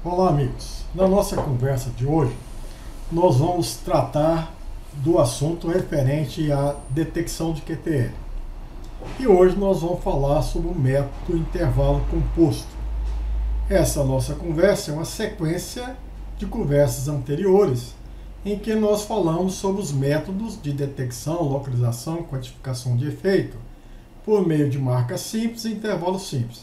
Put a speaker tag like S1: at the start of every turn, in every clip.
S1: Olá, amigos. Na nossa conversa de hoje, nós vamos tratar do assunto referente à detecção de QTL. E hoje nós vamos falar sobre o método intervalo composto. Essa nossa conversa é uma sequência de conversas anteriores em que nós falamos sobre os métodos de detecção, localização, quantificação de efeito por meio de marcas simples e intervalos simples.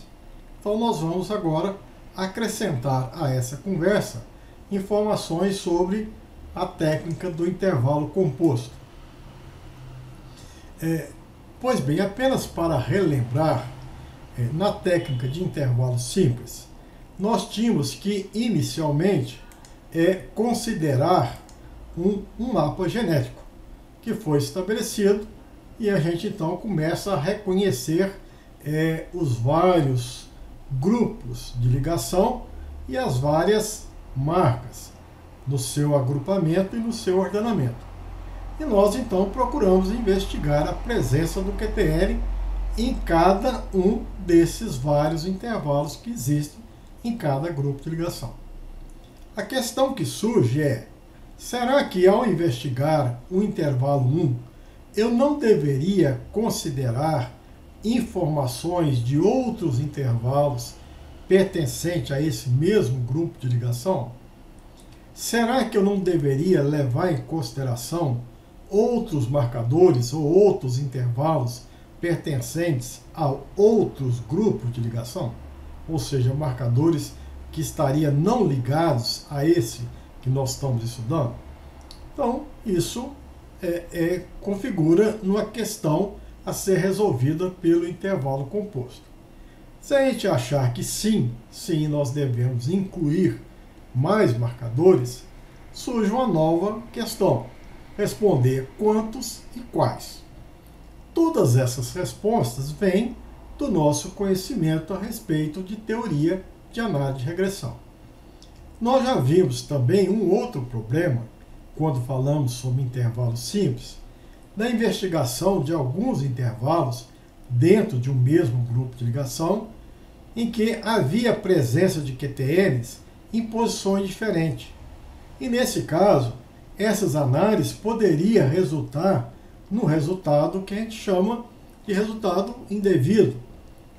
S1: Então nós vamos agora acrescentar a essa conversa informações sobre a técnica do intervalo composto. Pois bem, apenas para relembrar, na técnica de intervalo simples, nós tínhamos que inicialmente considerar um mapa genético que foi estabelecido e a gente então começa a reconhecer os vários grupos de ligação e as várias marcas no seu agrupamento e no seu ordenamento. E nós então procuramos investigar a presença do QTL em cada um desses vários intervalos que existem em cada grupo de ligação. A questão que surge é: será que ao investigar o intervalo 1, eu não deveria considerar informações de outros intervalos pertencentes a esse mesmo grupo de ligação? Será que eu não deveria levar em consideração outros marcadores ou outros intervalos pertencentes a outros grupos de ligação? Ou seja, marcadores que estariam não ligados a esse que nós estamos estudando? Então, isso configura uma questão a ser resolvida pelo intervalo composto. Se a gente achar que sim, nós devemos incluir mais marcadores, surge uma nova questão: responder quantos e quais. Todas essas respostas vêm do nosso conhecimento a respeito de teoria de análise de regressão. Nós já vimos também um outro problema quando falamos sobre intervalos simples, na investigação de alguns intervalos dentro de um mesmo grupo de ligação, em que havia presença de QTLs em posições diferentes. E nesse caso, essas análises poderiam resultar no resultado que a gente chama de resultado indevido,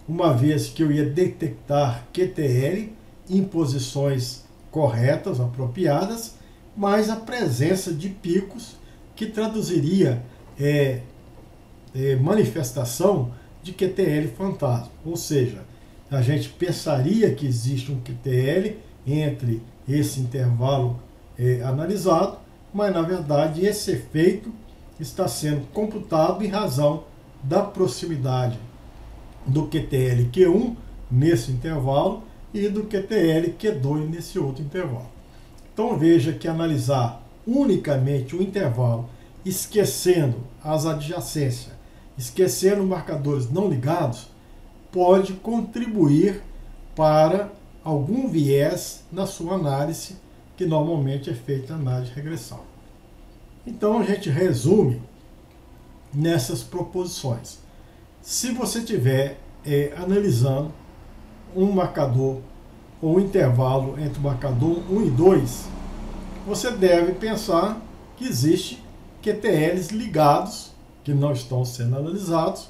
S1: uma vez que eu ia detectar QTL em posições corretas, apropriadas, mas a presença de picos que traduziria manifestação de QTL fantasma. Ou seja, a gente pensaria que existe um QTL entre esse intervalo analisado, mas na verdade esse efeito está sendo computado em razão da proximidade do QTL Q1 nesse intervalo e do QTL Q2 nesse outro intervalo. Então veja que analisar unicamente o intervalo, esquecendo as adjacências, esquecendo marcadores não ligados, pode contribuir para algum viés na sua análise, que normalmente é feita análise de regressão. Então a gente resume nessas proposições. Se você estiver analisando um marcador ou um intervalo entre o marcador 1 e 2, você deve pensar que existe QTLs ligados, que não estão sendo analisados,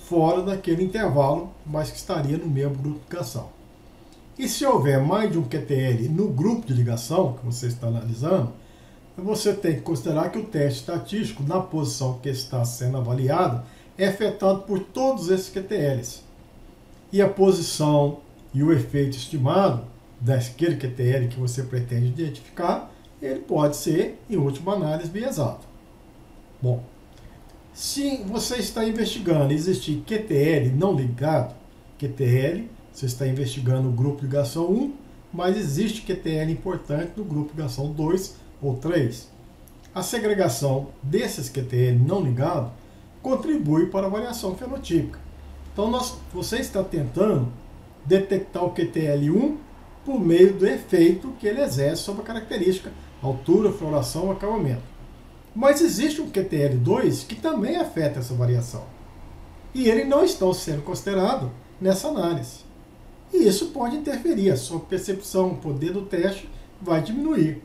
S1: fora daquele intervalo, mas que estaria no mesmo grupo de ligação. E se houver mais de um QTL no grupo de ligação que você está analisando, você tem que considerar que o teste estatístico, na posição que está sendo avaliado, é afetado por todos esses QTLs. E a posição e o efeito estimado daquele QTL que você pretende identificar, ele pode ser, em última análise, biasado. Bom, se você está investigando e existir QTL não ligado, QTL, você está investigando o grupo de ligação 1, mas existe QTL importante no grupo de ligação 2 ou 3. A segregação desses QTL não ligados contribui para a variação fenotípica. Então você está tentando detectar o QTL1 por meio do efeito que ele exerce sobre a característica altura, floração, acabamento. Mas existe um QTL2 que também afeta essa variação. E ele não está sendo considerado nessa análise. E isso pode interferir, a sua percepção, o poder do teste vai diminuir.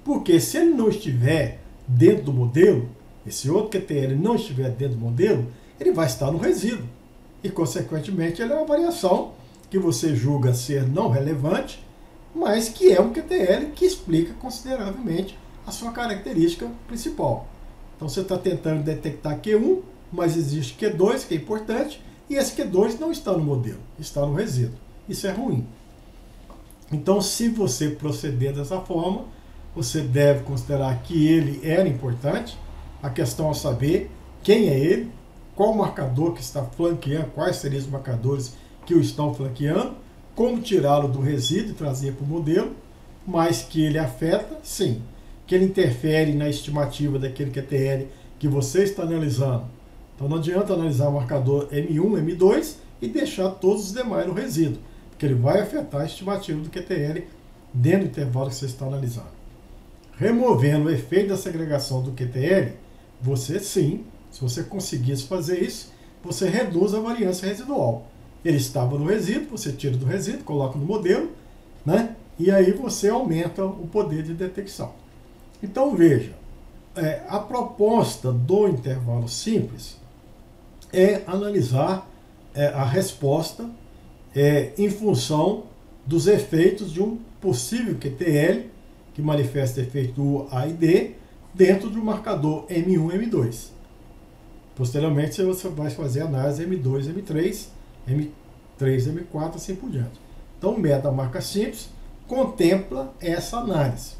S1: Porque se ele não estiver dentro do modelo, esse outro QTL não estiver dentro do modelo, ele vai estar no resíduo. E, consequentemente, ele é uma variação que você julga ser não relevante, mas que é um QTL que explica consideravelmente a sua característica principal. Então, você está tentando detectar Q1, mas existe Q2, que é importante, e esse Q2 não está no modelo, está no resíduo. Isso é ruim. Então, se você proceder dessa forma, você deve considerar que ele era importante. A questão é saber quem é ele, qual o marcador que está flanqueando, quais seriam os marcadores que o estão flanqueando, como tirá-lo do resíduo e trazer para o modelo, mas que ele afeta, sim. Que ele interfere na estimativa daquele QTL que você está analisando. Então não adianta analisar o marcador M1, M2 e deixar todos os demais no resíduo, porque ele vai afetar a estimativa do QTL dentro do intervalo que você está analisando. Removendo o efeito da segregação do QTL, você sim, se você conseguisse fazer isso, você reduz a variância residual. Ele estava no resíduo, você tira do resíduo, coloca no modelo, né? E aí você aumenta o poder de detecção. Então veja, a proposta do intervalo simples é analisar a resposta em função dos efeitos de um possível QTL que manifesta efeito U, A e D dentro do marcador M1 e M2. Posteriormente você vai fazer a análise M2, M3, M3, M4, assim por diante. Então o método da marca simples contempla essa análise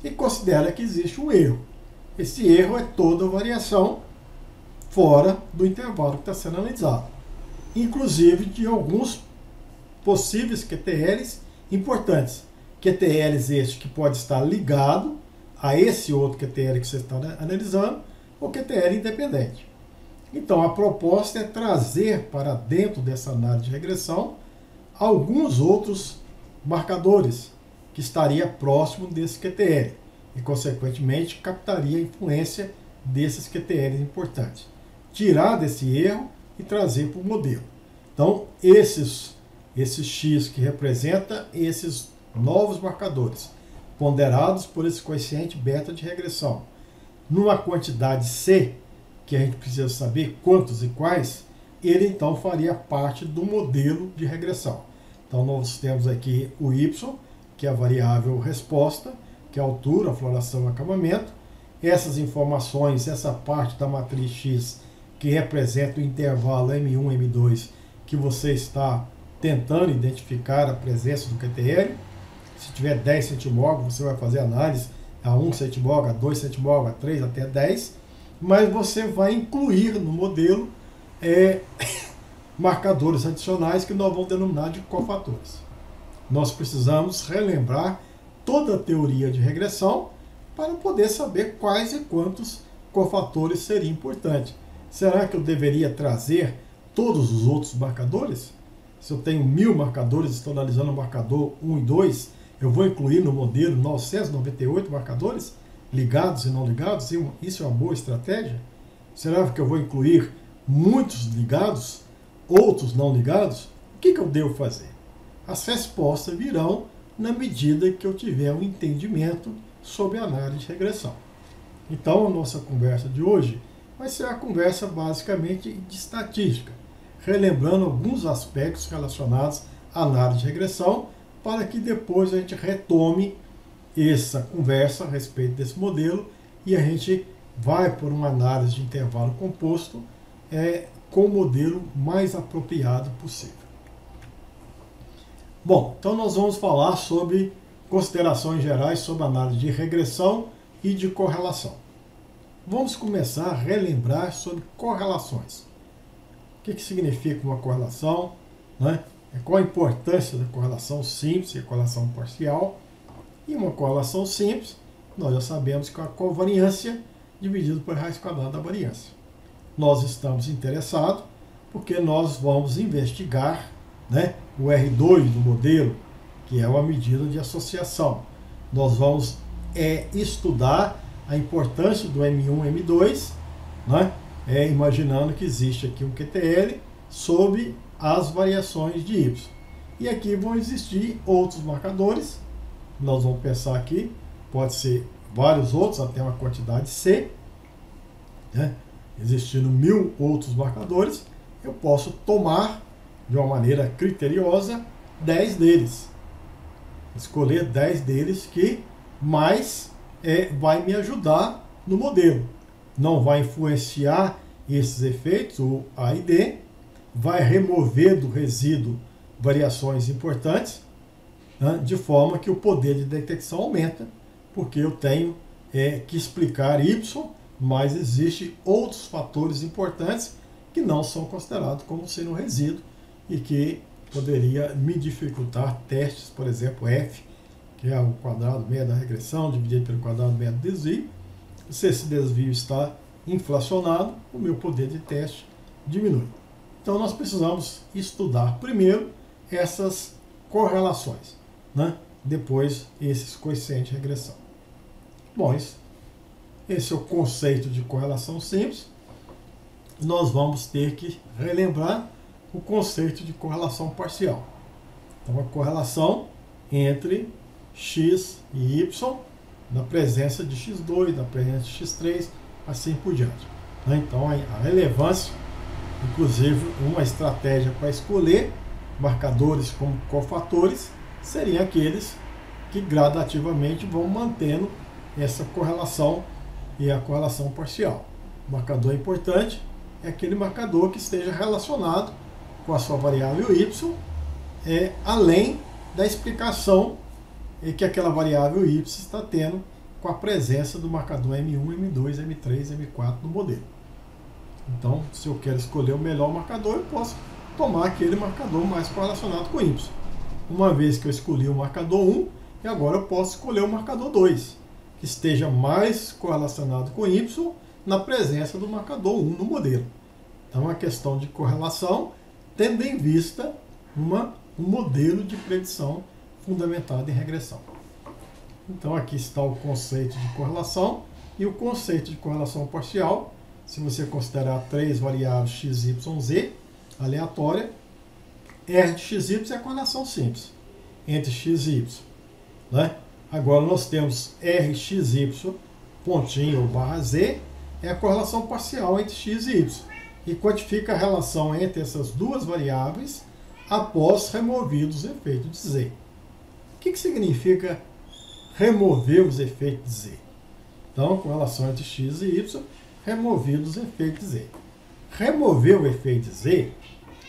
S1: e considera que existe um erro. Esse erro é toda a variação fora do intervalo que está sendo analisado, inclusive de alguns possíveis QTLs importantes. QTLs este que pode estar ligado a esse outro QTL que você está analisando, ou QTL independente. Então a proposta é trazer para dentro dessa análise de regressão alguns outros marcadores que estaria próximo desse QTL e, consequentemente, captaria a influência desses QTLs importantes. Tirar desse erro e trazer para o modelo. Então, esse X que representa esses novos marcadores, ponderados por esse coeficiente beta de regressão, numa quantidade C, que a gente precisa saber quantos e quais, ele então faria parte do modelo de regressão. Então, nós temos aqui o Y, que é a variável resposta, que é a altura, a floração e acabamento. Essas informações, essa parte da matriz X, que representa o intervalo M1 e M2, que você está tentando identificar a presença do QTL. Se tiver 10 centimog, você vai fazer análise a 1 centimog, a 2 centimog, a 3, até 10, mas você vai incluir no modelo marcadores adicionais que nós vamos denominar de cofatores. Nós precisamos relembrar toda a teoria de regressão para poder saber quais e quantos cofatores seriam importantes. Será que eu deveria trazer todos os outros marcadores? Se eu tenho 1000 marcadores, estou analisando o marcador 1 e 2, eu vou incluir no modelo 998 marcadores, ligados e não ligados? Isso é uma boa estratégia? Será que eu vou incluir muitos ligados, outros não ligados? O que eu devo fazer? As respostas virão na medida que eu tiver um entendimento sobre a análise de regressão. Então, a nossa conversa de hoje vai ser a conversa basicamente de estatística, relembrando alguns aspectos relacionados à análise de regressão, para que depois a gente retome essa conversa a respeito desse modelo e a gente vai por uma análise de intervalo composto com o modelo mais apropriado possível. Bom, então nós vamos falar sobre considerações gerais sobre análise de regressão e de correlação. Vamos começar a relembrar sobre correlações. O que significa uma correlação, né? Qual a importância da correlação simples e a correlação parcial. E uma correlação simples, nós já sabemos que é a covariância dividido por raiz quadrada da variância. Nós estamos interessados porque nós vamos investigar, né, o R2 do modelo, que é uma medida de associação. Nós vamos estudar a importância do M1 e M2, né, imaginando que existe aqui um QTL sobre as variações de Y. E aqui vão existir outros marcadores. Nós vamos pensar aqui, pode ser vários outros, até uma quantidade C, né? Existindo 1000 outros marcadores, eu posso tomar de uma maneira criteriosa 10 deles. Escolher 10 deles que mais vai me ajudar no modelo. Não vai influenciar esses efeitos, o A e D, vai remover do resíduo variações importantes, né, de forma que o poder de detecção aumenta, porque eu tenho que explicar Y, mas existem outros fatores importantes que não são considerados como sendo resíduo e que poderia me dificultar testes, por exemplo, F, que é o quadrado médio da regressão, dividido pelo quadrado médio do desvio. Se esse desvio está inflacionado, o meu poder de teste diminui. Então nós precisamos estudar primeiro essas correlações, né? Depois esses coeficientes de regressão. Bom, esse é o conceito de correlação simples. Nós vamos ter que relembrar o conceito de correlação parcial. Então, a correlação entre x e y na presença de x2, na presença de x3, assim por diante. Então, a relevância, inclusive uma estratégia para escolher marcadores como cofatores, seriam aqueles que gradativamente vão mantendo essa correlação e a correlação parcial. O marcador importante é aquele marcador que esteja relacionado com a sua variável y, além da explicação que aquela variável y está tendo com a presença do marcador M1, M2, M3, M4 no modelo. Então, se eu quero escolher o melhor marcador, eu posso tomar aquele marcador mais correlacionado com y. Uma vez que eu escolhi o marcador 1, e agora eu posso escolher o marcador 2, que esteja mais correlacionado com y na presença do marcador 1 no modelo. Então, é uma questão de correlação, tendo em vista um modelo de predição fundamentado em regressão. Então, aqui está o conceito de correlação e o conceito de correlação parcial. Se você considerar 3 variáveis x, y, z aleatória, R de x, y é a correlação simples entre x e y, né? Agora nós temos Rxy, pontinho ou barra z, é a correlação parcial entre x e y, e quantifica a relação entre essas duas variáveis após removidos os efeitos de z. O que significa remover os efeitos de z? Então, correlação entre x e y, removidos os efeitos de z. Remover o efeito de z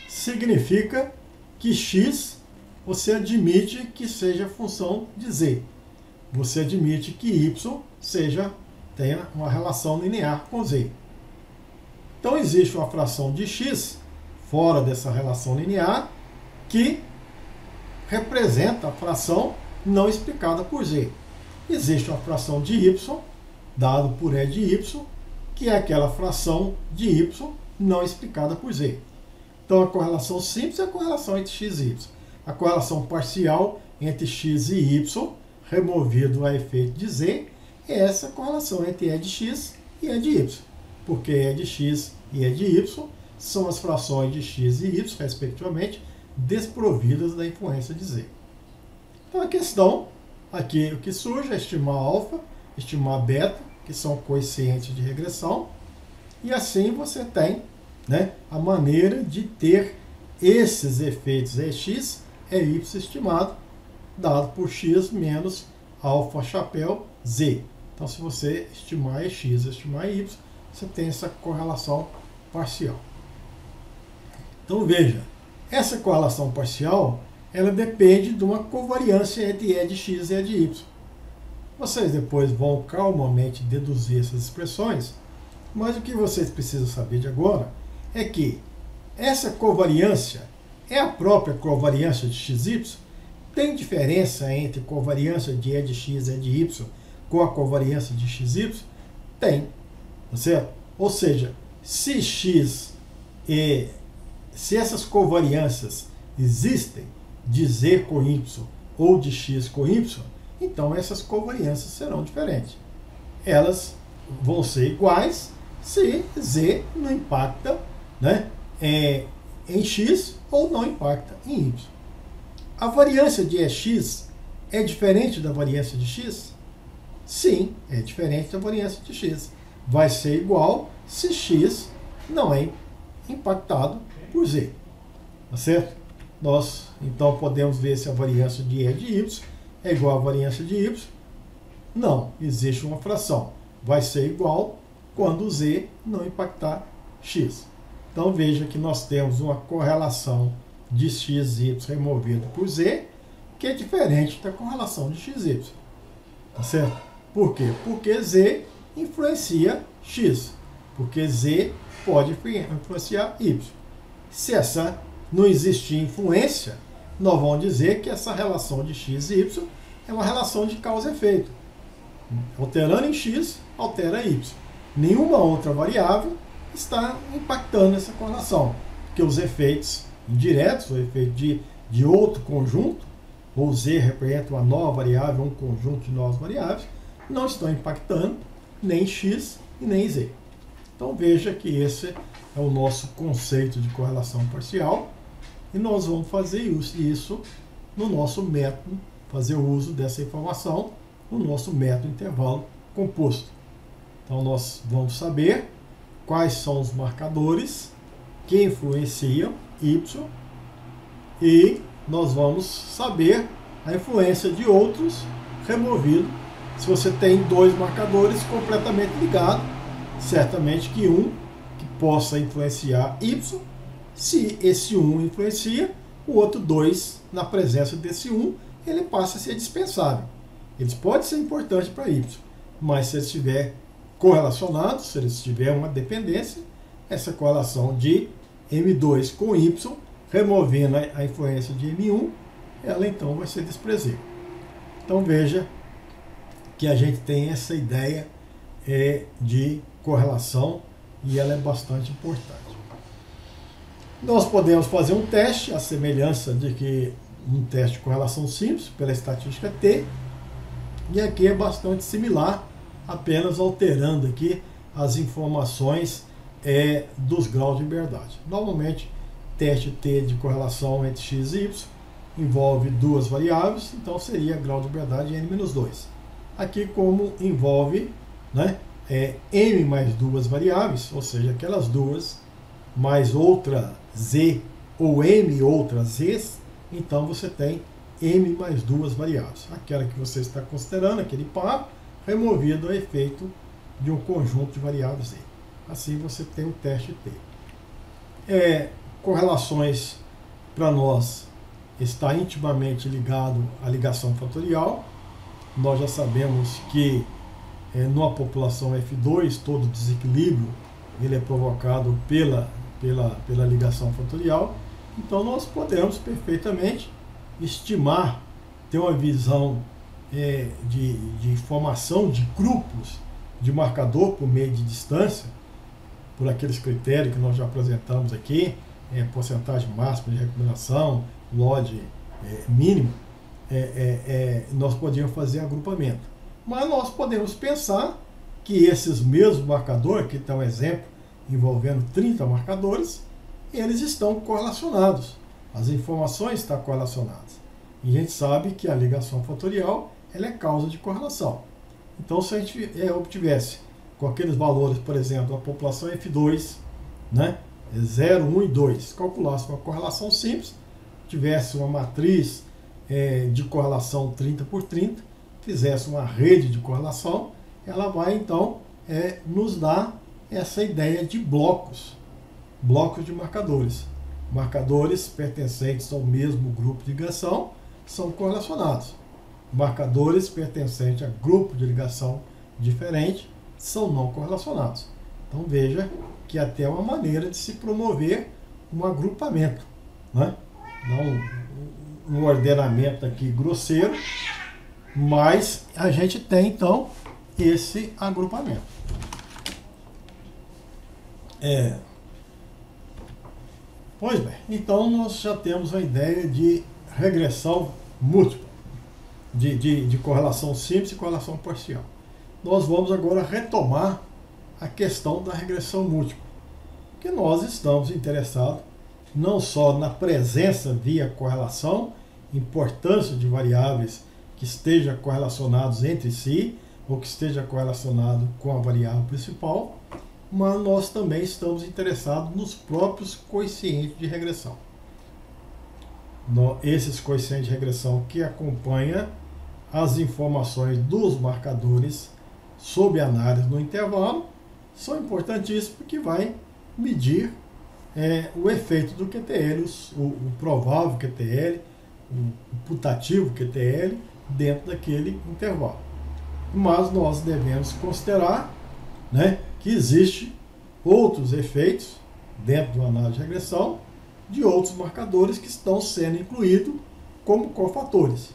S1: significa que x você admite que seja função de z. Você admite que y tenha uma relação linear com z. Então existe uma fração de x fora dessa relação linear que representa a fração não explicada por z. Existe uma fração de y, dado por E de y, que é aquela fração de y não explicada por z. Então a correlação simples é a correlação entre x e y. A correlação parcial entre x e y, removido a efeito de z, é essa correlação entre E de x e E de y. Porque E de x e E de y são as frações de x e y, respectivamente, desprovidas da influência de z. Então a questão aqui, o que surge é estimar alfa, estimar beta, que são coeficientes de regressão, e assim você tem, né, a maneira de ter esses efeitos Ex é y estimado, dado por x menos alfa chapéu z. Então, se você estimar Ex, estimar y, você tem essa correlação parcial. Então, veja, essa correlação parcial, ela depende de uma covariância entre E de x e E de y. Vocês depois vão calmamente deduzir essas expressões, mas o que vocês precisam saber de agora é que essa covariância é a própria covariância de xy. Tem diferença entre covariância de E de x e E de y com a covariância de xy? Tem, tá certo? Ou seja, se essas covariâncias existem de z com y ou de x com y, então essas covariâncias serão diferentes. Elas vão ser iguais se z não impacta, né, em x ou não impacta em y. A variância de EX é diferente da variância de X? Sim, é diferente da variância de X. Vai ser igual se X não é impactado por Z. Tá certo? Nós, então, podemos ver se a variância de E de Y é igual à variância de Y. Não, existe uma fração. Vai ser igual quando Z não impactar X. Então, veja que nós temos uma correlação de x e y removido por Z, que é diferente da correlação de x e y. Tá certo? Por quê? Porque Z influencia x. Porque Z pode influenciar y. Se essa não existir influência, nós vamos dizer que essa relação de x e y é uma relação de causa e efeito. Alterando em x, altera y. Nenhuma outra variável está impactando essa correlação, porque os efeitos indiretos, o efeito de outro conjunto, ou Z representa uma nova variável, um conjunto de novas variáveis, não estão impactando nem x e nem Z. Então veja que esse é o nosso conceito de correlação parcial, e nós vamos fazer isso no nosso método, fazer o uso dessa informação no nosso método intervalo composto. Então nós vamos saber quais são os marcadores que influenciam y, e nós vamos saber a influência de outros removido. Se você tem dois marcadores completamente ligados, certamente que um que possa influenciar y, se esse um influencia, o outro 2, na presença desse um, ele passa a ser dispensável. Eles podem ser importantes para y, mas se eles estiver correlacionados, se eles tiverem uma dependência, essa correlação de M2 com Y, removendo a influência de M1, ela então vai ser desprezível. Então veja que a gente tem essa ideia de correlação e ela é bastante importante. Nós podemos fazer um teste, a semelhança de que um teste de correlação simples, pela estatística T, e aqui é bastante similar, apenas alterando aqui as informações dos graus de liberdade. Normalmente, teste T de correlação entre x e y envolve duas variáveis, então seria grau de liberdade n-2. Aqui, como envolve m mais duas variáveis, ou seja, aquelas duas mais outra z ou m outras z's, então você tem m mais duas variáveis. Aquela que você está considerando, aquele par, removido a efeito de um conjunto de variáveis z. Assim você tem o teste T. Correlações, para nós, está intimamente ligado à ligação fatorial. Nós já sabemos que numa população F2, todo desequilíbrio ele é provocado pela ligação fatorial. Então nós podemos perfeitamente estimar, ter uma visão de formação de grupos de marcador por meio de distância, por aqueles critérios que nós já apresentamos aqui, porcentagem máxima de recombinação, LOD mínimo, nós podíamos fazer agrupamento. Mas nós podemos pensar que esses mesmos marcadores, que está um exemplo envolvendo 30 marcadores, eles estão correlacionados. As informações estão correlacionadas. E a gente sabe que a ligação fatorial ela é causa de correlação. Então, se a gente obtivesse com aqueles valores, por exemplo, a população F2, 0, 1 e 2, calculasse uma correlação simples, tivesse uma matriz de correlação 30 por 30, fizesse uma rede de correlação, ela vai então nos dar essa ideia de blocos de marcadores. Marcadores pertencentes ao mesmo grupo de ligação são correlacionados. Marcadores pertencentes a grupo de ligação diferente são não correlacionados. Então veja que até é uma maneira de se promover um agrupamento, não um ordenamento aqui grosseiro, mas a gente tem então esse agrupamento. Pois bem, então nós já temos a ideia de regressão múltipla, de correlação simples e correlação parcial. Nós vamos agora retomar a questão da regressão múltipla, porque nós estamos interessados não só na presença via correlação importância de variáveis que estejam correlacionados entre si, ou que esteja correlacionado com a variável principal, mas nós também estamos interessados nos próprios coeficientes de regressão. Esses coeficientes de regressão que acompanham as informações dos marcadores sob análise no intervalo são importantíssimos porque vai medir o efeito do QTL, o provável QTL, o putativo QTL dentro daquele intervalo. Mas nós devemos considerar, né, que existe outros efeitos dentro do análise de regressão de outros marcadores que estão sendo incluídos como cofatores.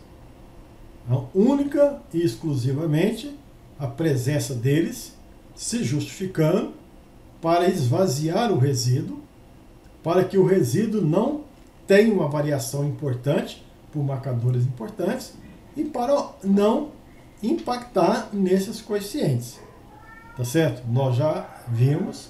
S1: Então, única e exclusivamente a presença deles se justificando para esvaziar o resíduo, para que o resíduo não tenha uma variação importante por marcadores importantes e para não impactar nesses coeficientes. Tá certo? Nós já vimos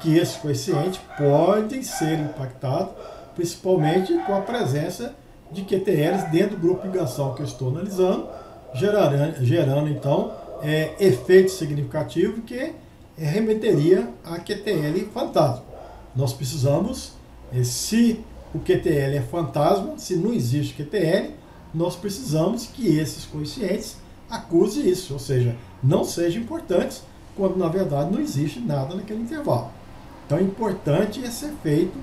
S1: que esses coeficientes podem ser impactados principalmente com a presença de QTLs dentro do grupo de ligação que eu estou analisando, gerando então efeito significativo que remeteria a QTL fantasma. Nós precisamos, se o QTL é fantasma, se não existe QTL, nós precisamos que esses coeficientes acusem isso, ou seja, não sejam importantes, quando na verdade não existe nada naquele intervalo. Então é importante esse efeito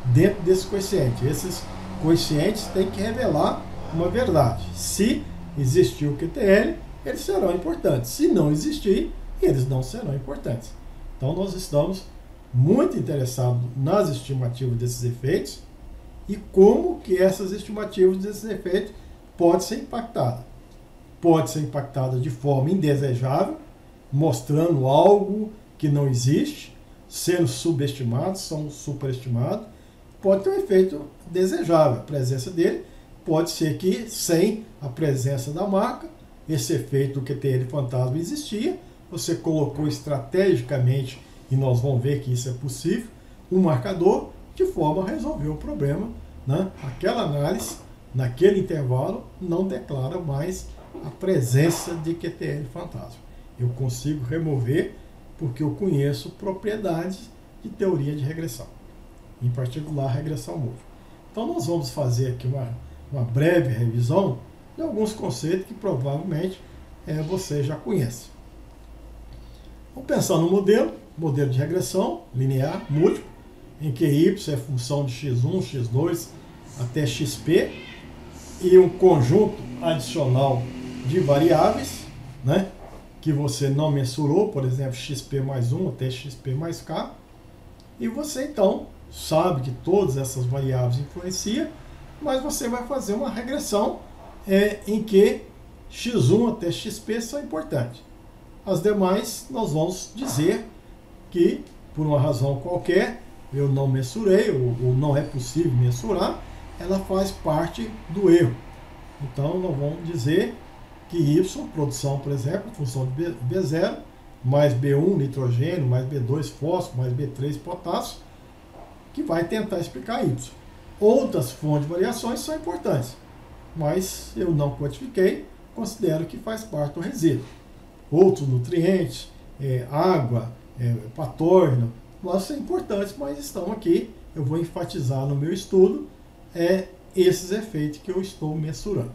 S1: dentro desse coeficiente. Esses coeficientes têm que revelar uma verdade. Se existir o QTL, eles serão importantes. Se não existir, eles não serão importantes. Então nós estamos muito interessados nas estimativas desses efeitos e como que essas estimativas desses efeitos podem ser impactadas. Pode ser impactada de forma indesejável, mostrando algo que não existe, sendo subestimado, são superestimados. Pode ter um efeito desejável. A presença dele pode ser que, sem a presença da marca, esse efeito do QTL fantasma existia, você colocou estrategicamente, e nós vamos ver que isso é possível, um marcador de forma a resolver o problema, né? Aquela análise, naquele intervalo, não declara mais a presença de QTL fantasma. Eu consigo remover porque eu conheço propriedades de teoria de regressão, em particular regressão múltipla. Então nós vamos fazer aqui uma breve revisão de alguns conceitos que provavelmente você já conhece. Vamos pensar no modelo de regressão linear múltiplo, em que y é função de x1, x2 até xp, e um conjunto adicional de variáveis, né, que você não mensurou, por exemplo, xp mais 1 até xp mais k, e você então sabe que todas essas variáveis influenciam, mas você vai fazer uma regressão em que x1 até xp são importantes. As demais nós vamos dizer que, por uma razão qualquer, eu não mensurei, ou não é possível mensurar, ela faz parte do erro. Então nós vamos dizer que y, produção, por exemplo, função de B0, mais B1 nitrogênio, mais B2 fósforo, mais B3 potássio, que vai tentar explicar y. Outras fontes de variações são importantes, mas eu não quantifiquei, considero que faz parte do resíduo. Outros nutrientes, água, patógeno, nós são importantes, mas estão aqui, eu vou enfatizar no meu estudo, esses efeitos que eu estou mensurando.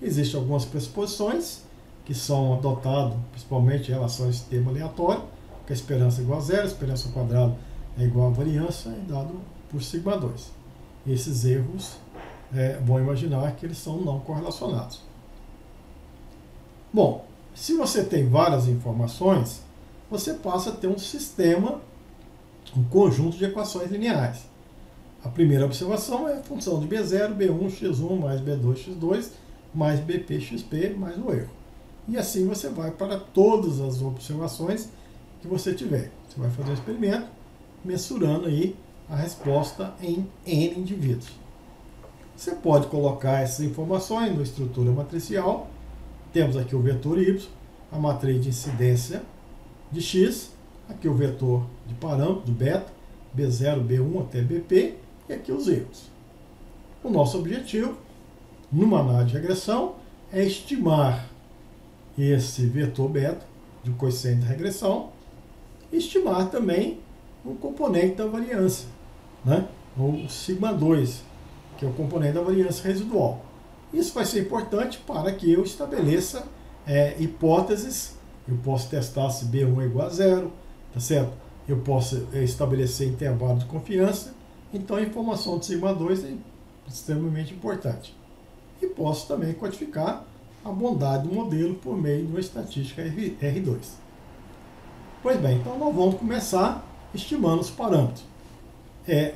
S1: Existem algumas pressuposições que são adotadas, principalmente em relação ao sistema aleatório, que a esperança é igual a zero, a esperança ao quadrado é igual a variância, é dado por sigma 2. Esses erros, vão imaginar que eles são não correlacionados. Bom, se você tem várias informações, você passa a ter um sistema, um conjunto de equações lineares. A primeira observação é a função de B0, B1, x1 mais B2, x2, mais BP, xp, mais o erro. E assim você vai para todas as observações que você tiver. Você vai fazer um experimento mensurando aí a resposta em N indivíduos. Você pode colocar essas informações na estrutura matricial. Temos aqui o vetor Y, a matriz de incidência de X, aqui o vetor de parâmetro, do beta, B0, B1 até BP, e aqui os erros. O nosso objetivo, numa análise de regressão, é estimar esse vetor beta de coeficiente de regressão, e estimar também o componente da variância, né? O sigma 2, que é o componente da variância residual. Isso vai ser importante para que eu estabeleça hipóteses. Eu posso testar se B1 é igual a zero, tá certo? Eu posso estabelecer intervalo de confiança. Então a informação de sigma 2 é extremamente importante. E posso também quantificar a bondade do modelo por meio de uma estatística R2. Pois bem, então nós vamos começar estimando os parâmetros.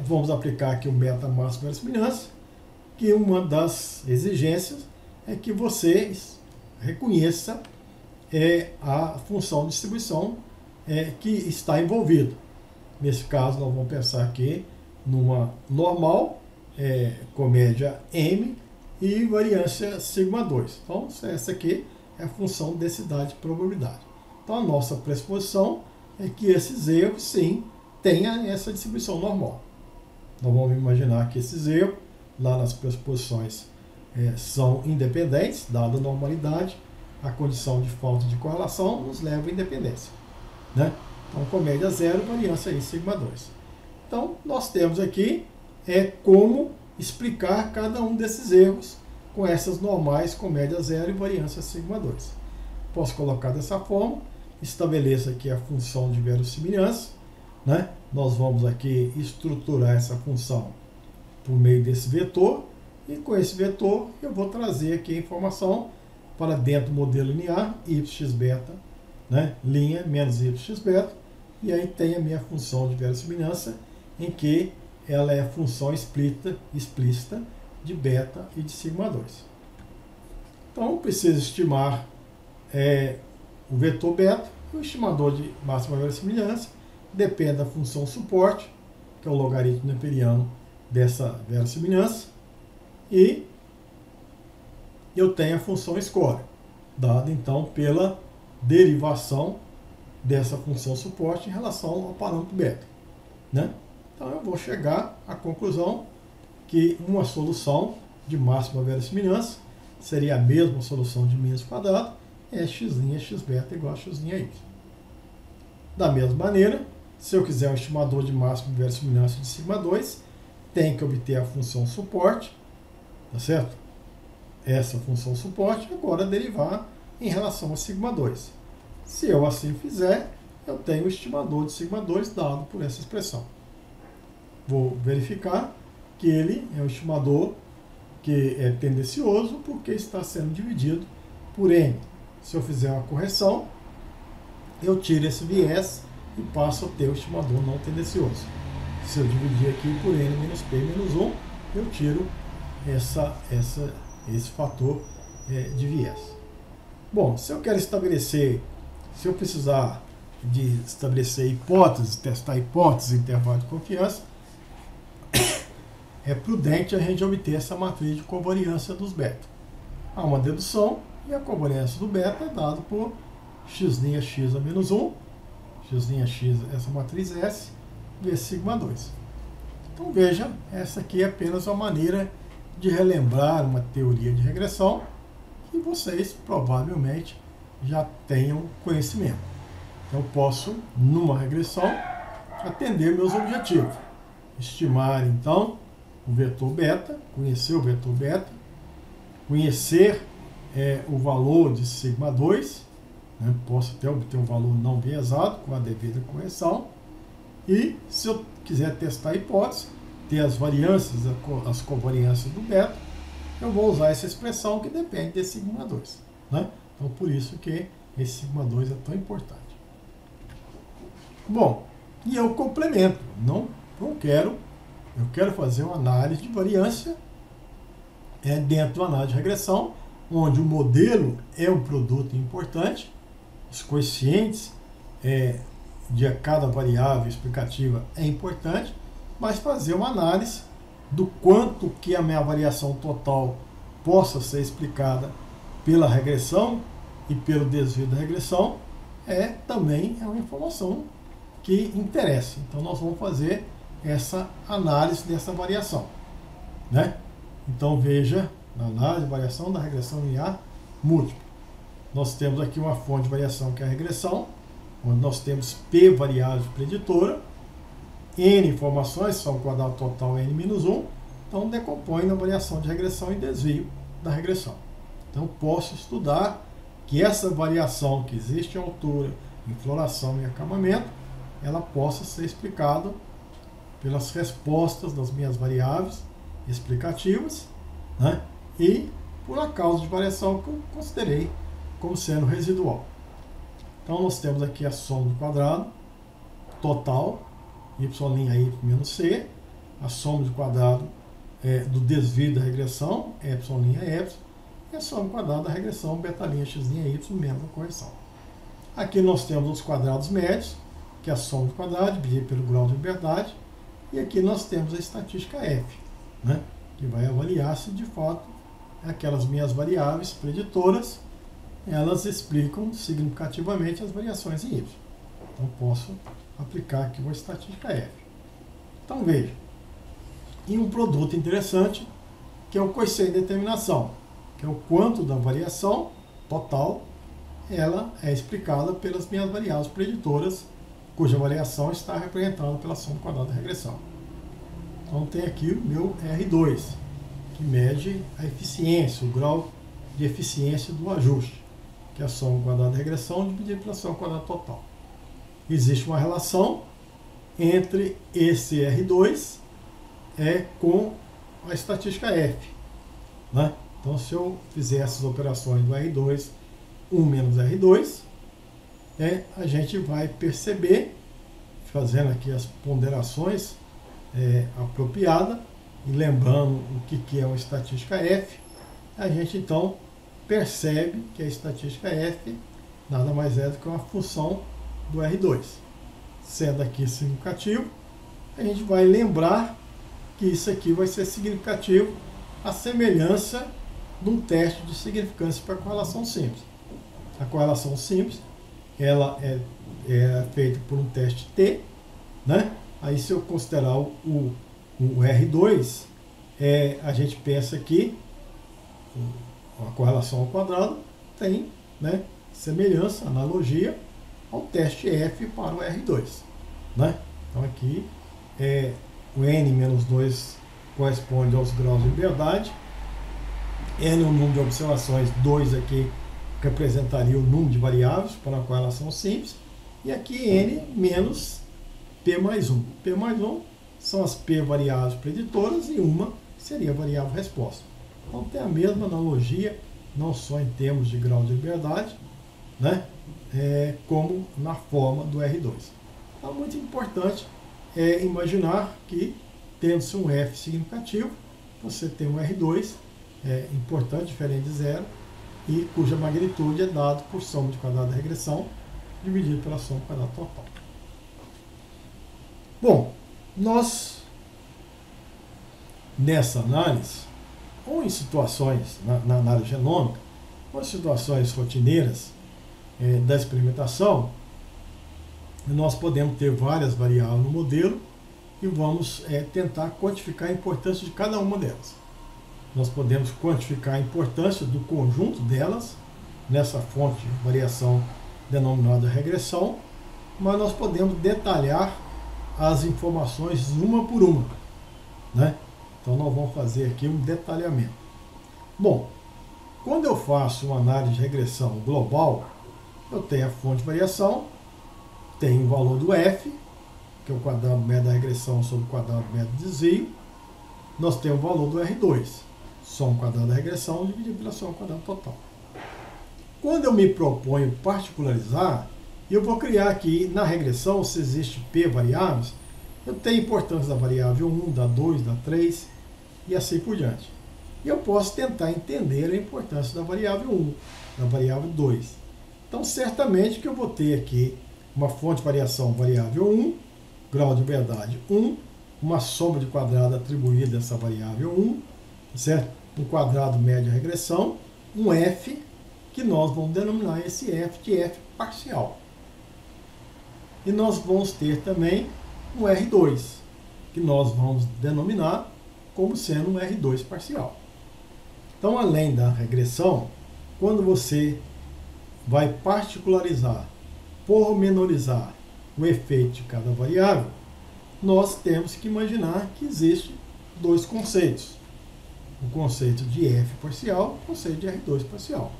S1: Vamos aplicar aqui o beta máximo verossimilhança, que uma das exigências é que você reconheça a função de distribuição que está envolvida. Nesse caso, nós vamos pensar aqui numa normal, com média M e variância sigma 2. Então, essa aqui é a função de densidade e probabilidade. Então, a nossa pressuposição é que esses erros, sim, tenham essa distribuição normal. Nós vamos imaginar que esses erros, lá nas pressuposições, são independentes, dada a normalidade, a condição de falta de correlação nos leva à independência, né? Então, com média zero, variância aí, sigma 2. Então, nós temos aqui como explicar cada um desses erros com essas normais com média zero e variância sigma 2. Posso colocar dessa forma, estabeleço aqui a função de verossimilhança, né? Nós vamos aqui estruturar essa função por meio desse vetor, e com esse vetor eu vou trazer aqui a informação para dentro do modelo linear, yxbeta, né? Linha menos yxbeta, e aí tem a minha função de verossimilhança, em que ela é a função explícita de beta e de sigma 2. Então, preciso estimar o vetor beta. O estimador de máxima verossimilhança depende da função suporte, que é o logaritmo neperiano dessa verossimilhança, e eu tenho a função score, dada então pela derivação dessa função suporte em relação ao parâmetro beta, né? Então eu vou chegar à conclusão que uma solução de máxima verossimilhança seria a mesma solução de μ quadrado, x' x beta igual a x' y. Da mesma maneira, se eu quiser um estimador de máxima verossimilhança de sigma 2, tem que obter a função suporte, tá certo? Essa função suporte agora derivar em relação a sigma 2. Se eu assim fizer, eu tenho o estimador de sigma 2 dado por essa expressão. Vou verificar que ele é um estimador que é tendencioso porque está sendo dividido por n. Se eu fizer uma correção, eu tiro esse viés e passo a ter o estimador não tendencioso. Se eu dividir aqui por n menos p menos 1, eu tiro esse fator de viés. Bom, se eu quero estabelecer, se eu precisar de estabelecer hipóteses, testar hipóteses, intervalo de confiança, é prudente a gente obter essa matriz de covariância dos beta. Há uma dedução e a covariância do beta é dada por x'x a menos 1, x'x, essa matriz S, vezes sigma 2. Então veja, essa aqui é apenas uma maneira de relembrar uma teoria de regressão que vocês provavelmente já tenham conhecimento. Então eu posso, numa regressão, atender meus objetivos. Estimar então o vetor beta, conhecer o vetor beta, conhecer o valor de sigma 2, né? Posso até obter um valor não biasado com a devida correção, e se eu quiser testar a hipótese, ter as variâncias, as covariâncias do beta, eu vou usar essa expressão que depende de sigma 2, né? Então por isso que esse sigma 2 é tão importante. Bom, e eu complemento, eu quero fazer uma análise de variância dentro da análise de regressão, onde o modelo é um produto importante, os coeficientes de cada variável explicativa é importante, mas fazer uma análise do quanto que a minha variação total possa ser explicada pela regressão e pelo desvio da regressão também é uma informação que interessa. Então nós vamos fazer essa análise dessa variação, né? Então veja, na análise de variação da regressão linear múltipla. Nós temos aqui uma fonte de variação que é a regressão, onde nós temos P variáveis preditora, N informações, são o quadrado total N-1, então decompõe na variação de regressão e desvio da regressão. Então posso estudar que essa variação que existe em altura, em floração e acabamento, ela possa ser explicada pelas respostas das minhas variáveis explicativas, né? E por uma causa de variação que eu considerei como sendo residual. Então nós temos aqui a soma do quadrado total, y' menos c, a soma do quadrado do desvio da regressão, y', e a soma do quadrado da regressão, x' y menos a correção. Aqui nós temos os quadrados médios, que é a soma do quadrado dividido pelo grau de liberdade, e aqui nós temos a estatística f, né, que vai avaliar se de fato aquelas minhas variáveis preditoras elas explicam significativamente as variações em y. Então posso aplicar aqui uma estatística f. Então veja, e um produto interessante que é o coeficiente de determinação, que é o quanto da variação total ela é explicada pelas minhas variáveis preditoras, cuja variação está representada pela soma quadrada da regressão. Então tem aqui o meu R2, que mede a eficiência, o grau de eficiência do ajuste, que é a soma quadrada da regressão dividida pela soma quadrada total. Existe uma relação entre esse R2 com a estatística F, né? Então se eu fizer essas operações do R2, 1 menos R2, a gente vai perceber, fazendo aqui as ponderações apropriadas, e lembrando o que é uma estatística F, a gente então percebe que a estatística F nada mais é do que uma função do R2. Sendo aqui significativo, a gente vai lembrar que isso aqui vai ser significativo à semelhança de um teste de significância para correlação simples. A correlação simples ela é feita por um teste T, né? Aí se eu considerar o R2, a gente pensa que a correlação ao quadrado tem, né, semelhança, analogia ao teste F para o R2, né? Então aqui o N-2 corresponde aos graus de liberdade, N é o número de observações, 2 aqui representaria o número de variáveis para a correlação simples, e aqui N menos P mais 1. P mais 1 são as P variáveis preditoras e uma seria a variável resposta. Então tem a mesma analogia, não só em termos de grau de liberdade, né, como na forma do R2. Então muito importante imaginar que, tendo-se um F significativo, você tem um R2 importante, diferente de zero, e cuja magnitude é dado por soma de quadrado da regressão dividido pela soma do quadrado total. Bom, nós nessa análise, ou em situações na análise genômica, ou em situações rotineiras da experimentação, nós podemos ter várias variáveis no modelo e vamos tentar quantificar a importância de cada uma delas. Nós podemos quantificar a importância do conjunto delas nessa fonte de variação denominada regressão, mas nós podemos detalhar as informações uma por uma, né? Então nós vamos fazer aqui um detalhamento. Bom, quando eu faço uma análise de regressão global, eu tenho a fonte de variação, tenho o valor do F, que é o quadrado médio da regressão sobre o quadrado médio do desvio. Nós temos o valor do R2, soma quadrada da regressão dividido pela soma quadrada total. Quando eu me proponho particularizar, eu vou criar aqui na regressão, se existe P variáveis, eu tenho a importância da variável 1, da 2, da 3 e assim por diante. E eu posso tentar entender a importância da variável 1, da variável 2. Então certamente que eu vou ter aqui uma fonte de variação variável 1, grau de liberdade 1, uma soma de quadrado atribuída a essa variável 1, certo? Um quadrado médio de regressão, um F, que nós vamos denominar esse F de F parcial. E nós vamos ter também um R2, que nós vamos denominar como sendo um R2 parcial. Então, além da regressão, quando você vai particularizar, pormenorizar o efeito de cada variável, nós temos que imaginar que existem dois conceitos. O conceito de F parcial e o conceito de R2 parcial.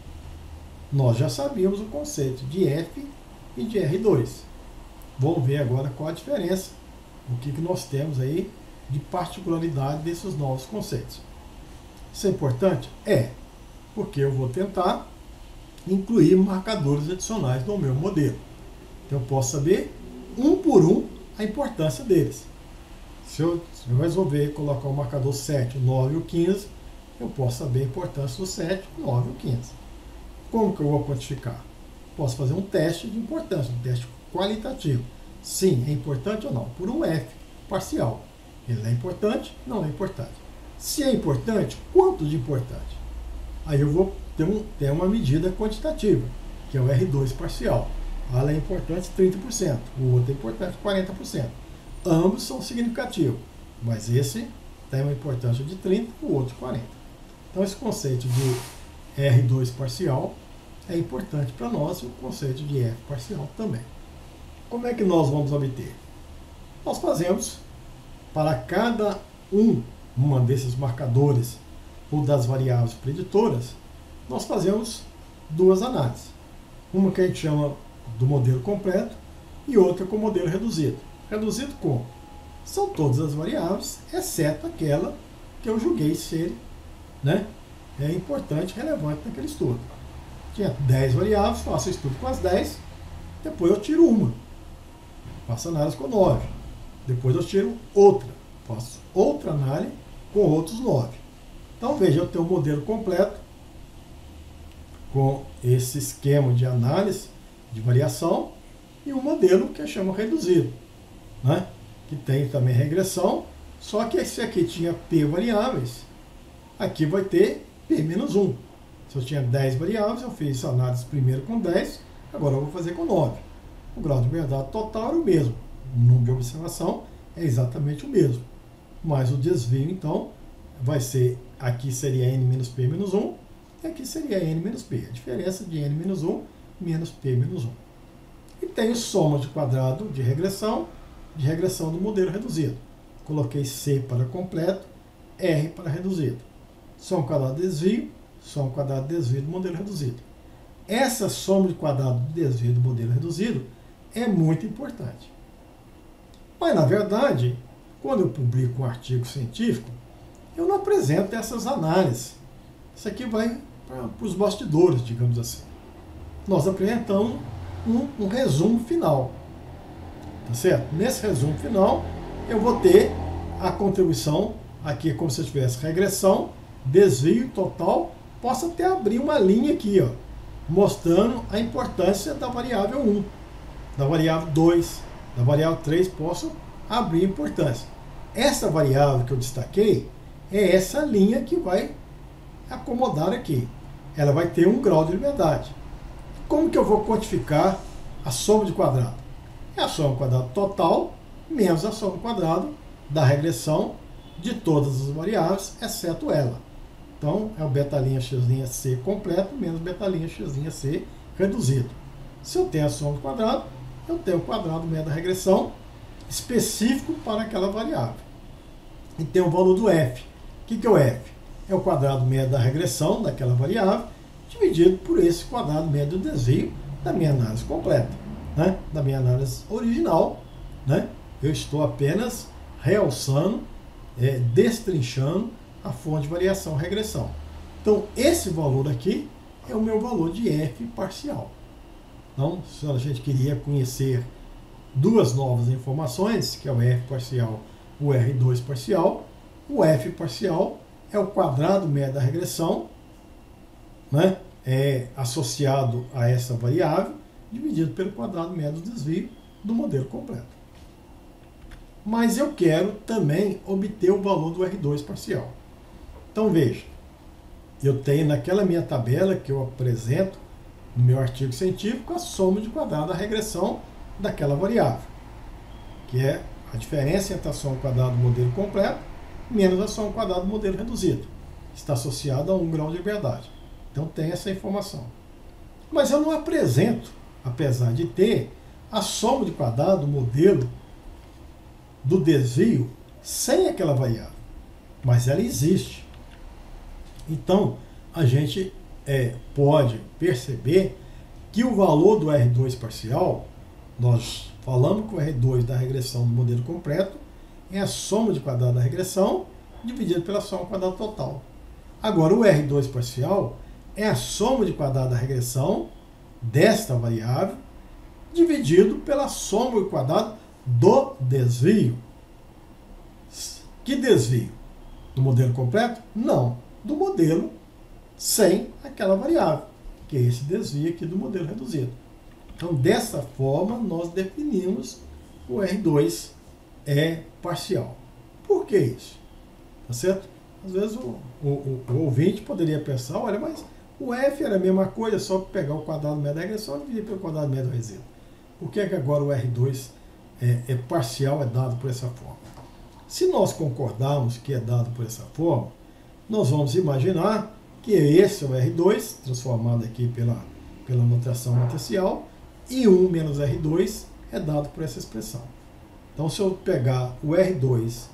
S1: Nós já sabíamos o conceito de F e de R2. Vamos ver agora qual a diferença, o que nós temos aí de particularidade desses novos conceitos. Isso é importante? É, porque eu vou tentar incluir marcadores adicionais no meu modelo. Então eu posso saber, um por um, a importância deles. Se eu resolver colocar o marcador 7, o 9 e o 15, eu posso saber a importância do 7, o 9 e o 15. Como que eu vou quantificar? Posso fazer um teste de importância, um teste qualitativo. Sim, é importante ou não? Por um F parcial. Ele é importante? Não é importante. Se é importante, quanto de importante? Aí eu vou ter uma medida quantitativa, que é o R2 parcial. Ela é importante 30%, o outro é importante 40%. Ambos são significativos, mas esse tem uma importância de 30%, o outro 40%. Então esse conceito de R2 parcial é importante para nós e o conceito de F parcial também. Como é que nós vamos obter? Nós fazemos para cada uma desses marcadores ou das variáveis preditoras, nós fazemos duas análises. Uma que a gente chama do modelo completo e outra com o modelo reduzido. Reduzido como? São todas as variáveis, exceto aquela que eu julguei ser, é importante, relevante naquele estudo. Tinha 10 variáveis, faço o estudo com as 10, depois eu tiro uma, faço análise com 9. Depois eu tiro outra, faço outra análise com outros 9. Então veja, eu tenho um modelo completo com esse esquema de análise de variação e um modelo que chama reduzido, que tem também regressão, só que esse aqui tinha P variáveis, aqui vai ter P menos 1. Se eu tinha 10 variáveis, eu fiz a análise primeiro com 10, agora eu vou fazer com 9. O grau de verdade total era o mesmo, o número de observação é exatamente o mesmo, mas o desvio então vai ser, aqui seria N menos P menos 1, e aqui seria N menos P, a diferença de N menos 1 menos P menos 1. E tenho soma de quadrado de regressão do modelo reduzido. Coloquei C para completo, R para reduzido. Soma quadrado de desvio, soma quadrado de desvio do modelo reduzido. Essa soma de quadrado de desvio do modelo reduzido é muito importante. Mas, na verdade, quando eu publico um artigo científico, eu não apresento essas análises. Isso aqui vai para os bastidores, digamos assim. Nós apresentamos um resumo final. Tá certo? Nesse resumo final, eu vou ter a contribuição, aqui é como se eu tivesse regressão, desvio total, posso até abrir uma linha aqui, mostrando a importância da variável 1, da variável 2, da variável 3, posso abrir a importância. Essa variável que eu destaquei é essa linha que vai acomodar aqui. Ela vai ter um grau de liberdade. Como que eu vou quantificar a soma de quadrado? É a soma de quadrado total menos a soma de quadrado da regressão de todas as variáveis, exceto ela. Então, é o beta'(x') completo menos beta'(x') reduzido. Se eu tenho a soma de quadrado, eu tenho o quadrado médio da regressão específico para aquela variável. E tem o valor do F. O que é o F? É o quadrado médio da regressão daquela variável, dividido por esse quadrado médio do desvio da minha análise completa, da minha análise original. Eu estou apenas realçando, destrinchando a fonte de variação regressão. Então, esse valor aqui é o meu valor de F parcial. Então, se a gente queria conhecer duas novas informações, que é o F parcial e o R2 parcial, o F parcial é o quadrado médio da regressão, associado a essa variável, dividido pelo quadrado médio do desvio do modelo completo. Mas eu quero também obter o valor do R2 parcial. Então veja, eu tenho naquela minha tabela que eu apresento no meu artigo científico a soma de quadrado da regressão daquela variável, que é a diferença entre a soma quadrada do modelo completo menos a soma quadrada do modelo reduzido. Está associado a 1 grau de liberdade. Então tem essa informação. Mas eu não apresento, apesar de ter, a soma de quadrado do modelo do desvio sem aquela variável. Mas ela existe. Então, a gente pode perceber que o valor do R2 parcial, nós falamos que o R2 da regressão do modelo completo é a soma de quadrado da regressão dividido pela soma quadrada total. Agora, o R2 parcial é a soma de quadrado da regressão desta variável dividido pela soma de quadrado do desvio. Que desvio? Do modelo completo? Não. Do modelo sem aquela variável, que é esse desvio aqui do modelo reduzido. Então, dessa forma, nós definimos o R2 parcial. Por que isso? Tá certo? Às vezes o ouvinte poderia pensar, olha, mas o F era a mesma coisa, só pegar o quadrado médio da regressão e dividir pelo quadrado médio do resíduo. Por que agora o R2 parcial é dado por essa forma? Se nós concordarmos que é dado por essa forma, nós vamos imaginar que esse é o R2, transformado aqui pela notação matricial, e 1 menos R2 é dado por essa expressão. Então, se eu pegar o R2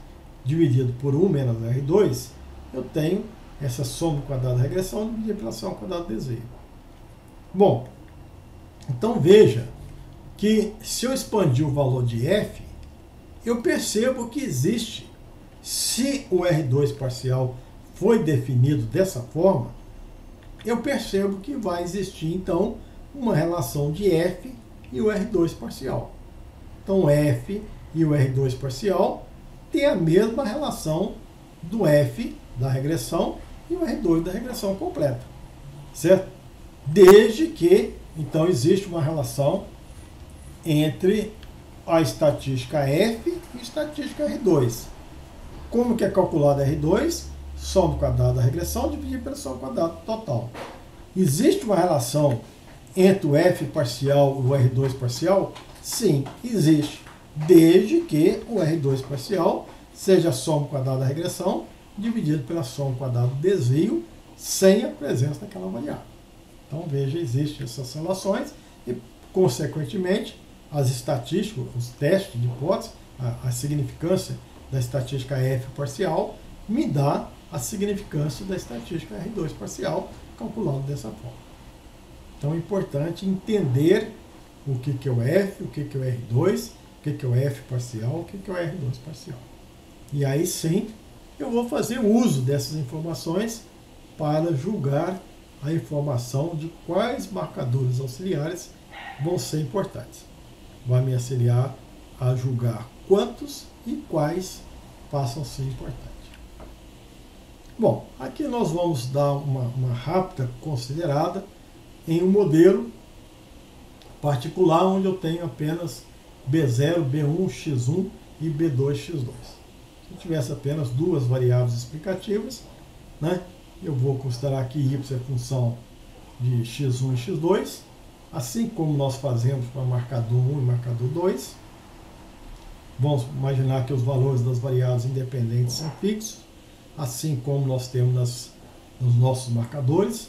S1: dividido por 1 menos R2, eu tenho essa soma quadrada da regressão dividida pela soma quadrada do desvio. Bom, então veja que se eu expandir o valor de F, eu percebo que existe, se o R2 parcial foi definido dessa forma, eu percebo que vai existir, então, uma relação de F e o R2 parcial. Então, F e o R2 parcial têm a mesma relação do F da regressão e o R2 da regressão completa, certo? Desde que, então, existe uma relação entre a estatística F e a estatística R2. Como que é calculado R2? Soma quadrada da regressão dividido pela soma quadrada total. Existe uma relação entre o F parcial e o R2 parcial? Sim, existe. Desde que o R2 parcial seja a soma quadrada da regressão dividido pela soma quadrada do desvio sem a presença daquela variável. Então, veja, existem essas relações e, consequentemente, as estatísticas, os testes de hipótese, a significância da estatística F parcial me dá a significância da estatística R2 parcial, calculado dessa forma. Então é importante entender o que é o F, o que é o R2, o que é o F parcial, o que é o R2 parcial. E aí sim, eu vou fazer uso dessas informações para julgar a informação de quais marcadores auxiliares vão ser importantes. Vai me auxiliar a julgar quantos e quais passam a ser importantes. Bom, aqui nós vamos dar uma rápida considerada em um modelo particular onde eu tenho apenas B0, B1, X1 e B2, X2. Se eu tivesse apenas duas variáveis explicativas, né, eu vou considerar que Y é função de X1 e X2, assim como nós fazemos para marcador 1 e marcador 2. Vamos imaginar que os valores das variáveis independentes são fixos, assim como nós temos nos nossos marcadores.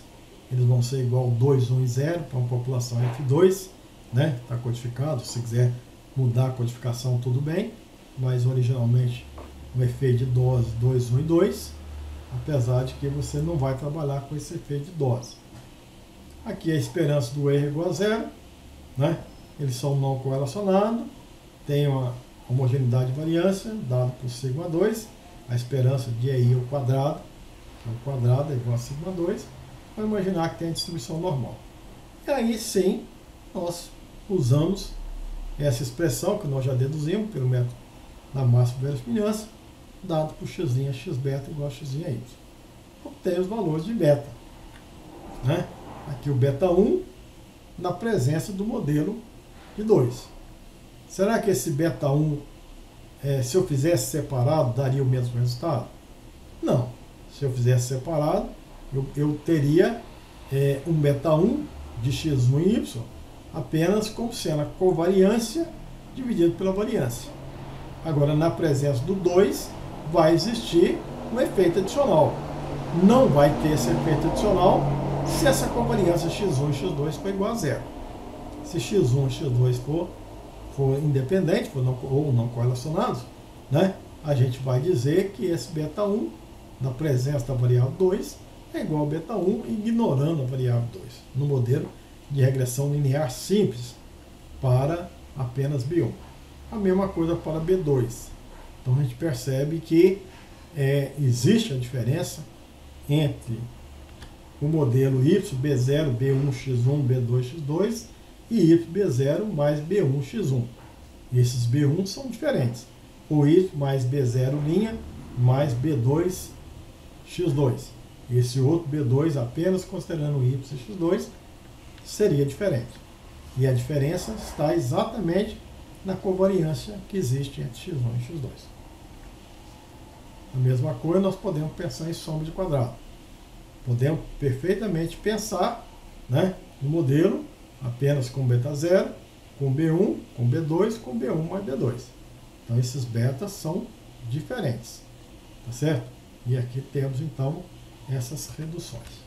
S1: Eles vão ser igual 2, 1 e 0 para uma população F2, né? Está codificado. Se quiser mudar a codificação, tudo bem, mas originalmente o efeito de dose 2, 1 e 2, apesar de que você não vai trabalhar com esse efeito de dose. Aqui a esperança do erro é igual a 0, né? Eles são não correlacionados, tem uma homogeneidade de variância, dado por σ2, a esperança de EI ao quadrado, então, o quadrado é igual a σ2, vamos imaginar que tem a distribuição normal. E aí sim, nós usamos essa expressão que nós já deduzimos pelo método da máxima verossimilhança, dado por x' xbeta igual a x' y. Obtém os valores de beta, né? Aqui o beta 1 na presença do modelo de 2. Será que esse beta 1, se eu fizesse separado, daria o mesmo resultado? Não. Se eu fizesse separado, eu teria um beta 1 de x1 e y apenas como sendo a covariância dividido pela variância. Agora, na presença do 2, vai existir um efeito adicional. Não vai ter esse efeito adicional se essa covariância x1 e x2 for igual a zero. Se x1 e x2 for independente ou não correlacionados, né, a gente vai dizer que esse beta1 da presença da variável 2 é igual a beta1 ignorando a variável 2, no modelo de regressão linear simples para apenas B1. A mesma coisa para B2. Então a gente percebe que existe a diferença entre o modelo y, B0, B1, x1, B2, x2 e y, B0 mais B1, x1. Esses B1 são diferentes. O y mais B0' mais B2, x2. Esse outro B2, apenas considerando y e x2, seria diferente. E a diferença está exatamente na covariância que existe entre x1 e x2. A mesma coisa nós podemos pensar em soma de quadrado. Podemos perfeitamente pensar, né, no modelo apenas com beta 0, com B1, com B2, com B1 mais B2. Então esses betas são diferentes, tá certo? E aqui temos então essas reduções.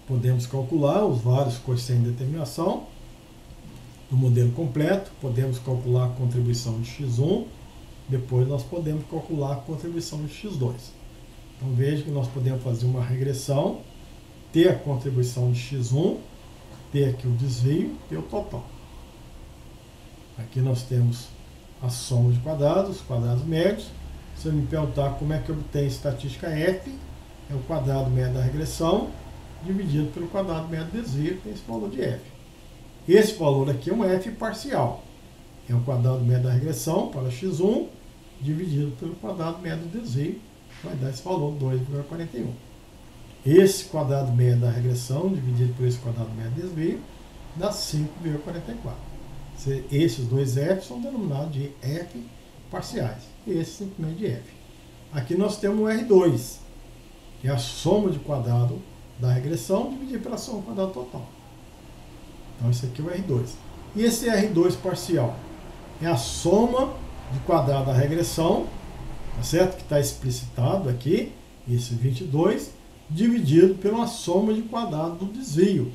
S1: Podemos calcular os vários coeficientes de determinação do modelo completo, podemos calcular a contribuição de x1, depois nós podemos calcular a contribuição de x2. Então veja que nós podemos fazer uma regressão, ter a contribuição de x1, ter aqui o desvio e o total. Aqui nós temos a soma de quadrados, os quadrados médios. Se eu me perguntar como é que eu obtenho estatística F, é o quadrado médio da regressão dividido pelo quadrado médio do desvio, que tem esse valor de F. Esse valor aqui é um F parcial. É o quadrado médio da regressão para x1 dividido pelo quadrado médio do desvio, vai dar esse valor 2,41. Esse quadrado médio da regressão dividido por esse quadrado médio do desvio dá 5,44. Esses dois F são denominados de F parciais. E esse simplesmente de F. Aqui nós temos o R2, que é a soma de quadrado da regressão dividido pela soma do quadrado total. Então esse aqui é o R2. E esse R2 parcial é a soma de quadrado da regressão, tá certo? Que está explicitado aqui, esse 22, dividido pela soma de quadrado do desvio,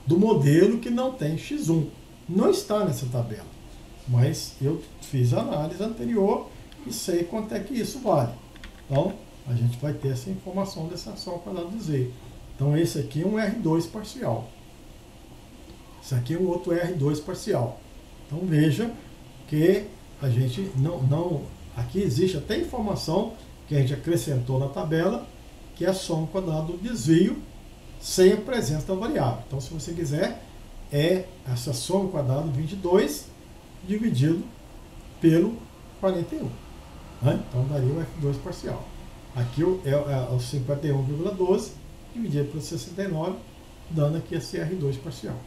S1: do modelo que não tem x1. Não está nessa tabela, mas eu fiz a análise anterior e sei quanto é que isso vale. Então, a gente vai ter essa informação dessa soma quadrado do desvio. Então, esse aqui é um R2 parcial. Esse aqui é um outro R2 parcial. Então, veja que a gente não... Aqui existe até informação que a gente acrescentou na tabela, que é a soma quadrado do desvio sem a presença da variável. Então, se você quiser, é essa soma quadrado 22 dividido pelo 41. Né? Então, daria o F2 parcial. Aqui é o 51,12 dividido pelo 69, dando aqui esse R2 parcial.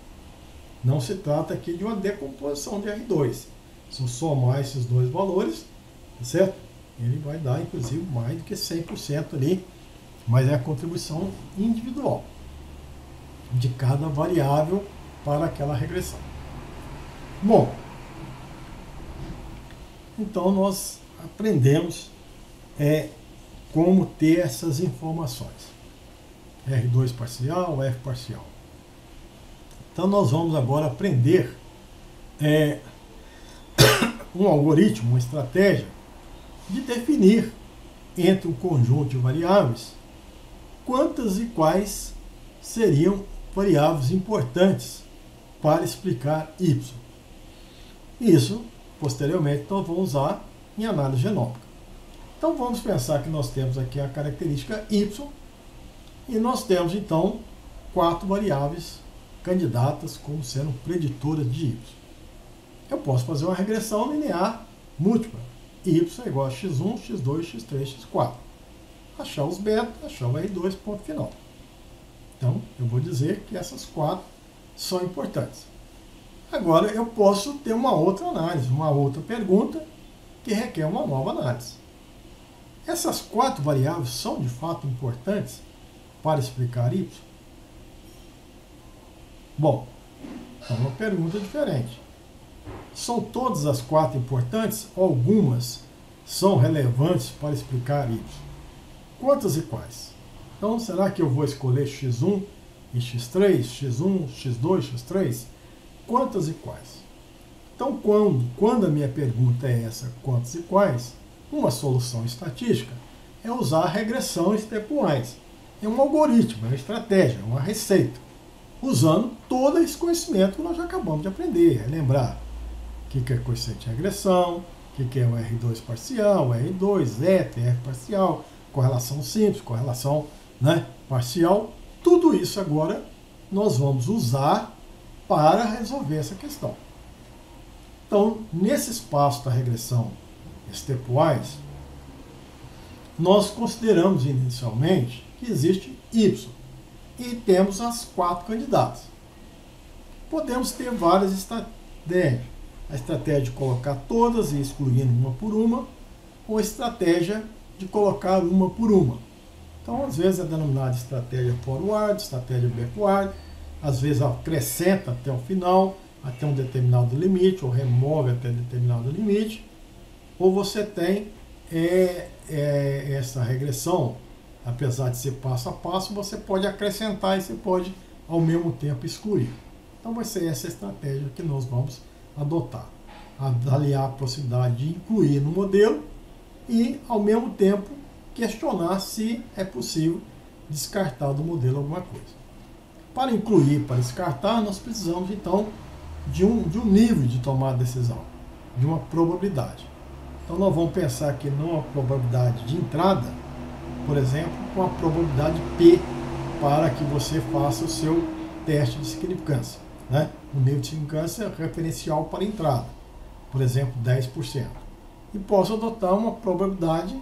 S1: Não se trata aqui de uma decomposição de R2. Se eu somar esses dois valores, tá certo? Ele vai dar, inclusive, mais do que 100% ali, mas é a contribuição individual de cada variável para aquela regressão. Bom, então nós aprendemos como ter essas informações. R2 parcial, F parcial. Então nós vamos agora aprender um algoritmo, uma estratégia de definir entre um conjunto de variáveis quantas e quais seriam variáveis importantes para explicar y. Isso, posteriormente, nós vamos usar em análise genômica. Então vamos pensar que nós temos aqui a característica y e nós temos então 4 variáveis candidatas como sendo preditoras de y. Eu posso fazer uma regressão linear múltipla. Y é igual a x1, x2, x3, x4. Achar os beta, achar o R2, ponto final. Então, eu vou dizer que essas 4 são importantes. Agora, eu posso ter uma outra análise, uma outra pergunta que requer uma nova análise. Essas 4 variáveis são de fato importantes para explicar y? Bom, é uma pergunta diferente. São todas as 4 importantes ou algumas são relevantes para explicar y? Quantas e quais? Então, será que eu vou escolher x1 e x3, x1, x2, x3? Quantas e quais? Então, quando a minha pergunta é essa, quantas e quais, uma solução estatística é usar a regressão stepwise. É um algoritmo, é uma estratégia, é uma receita, usando todo esse conhecimento que nós já acabamos de aprender. Lembrar o que é coeficiente de regressão, o que é o R2 parcial, o R2, eta, R parcial, correlação simples, correlação, né, parcial. Tudo isso agora nós vamos usar para resolver essa questão. Então, nesse espaço da regressão stepwise, nós consideramos inicialmente que existe y e temos as 4 candidatas. Podemos ter várias estratégias. A estratégia de colocar todas e excluindo uma por uma, ou a estratégia de colocar uma por uma. Então, às vezes é denominada estratégia forward, estratégia backward, às vezes acrescenta até o final, até um determinado limite, ou remove até determinado limite, ou você tem essa regressão, apesar de ser passo a passo, você pode acrescentar e você pode, ao mesmo tempo, excluir. Então, vai ser essa estratégia que nós vamos adotar. Avaliar a possibilidade de incluir no modelo e, ao mesmo tempo, questionar se é possível descartar do modelo alguma coisa. Para incluir, para descartar, nós precisamos, então, de um nível de tomar decisão, de uma probabilidade. Então, nós vamos pensar aqui numa probabilidade de entrada, por exemplo, com a probabilidade P, para que você faça o seu teste de significância. Né? O nível de significância é referencial para entrada, por exemplo, 10%. E posso adotar uma probabilidade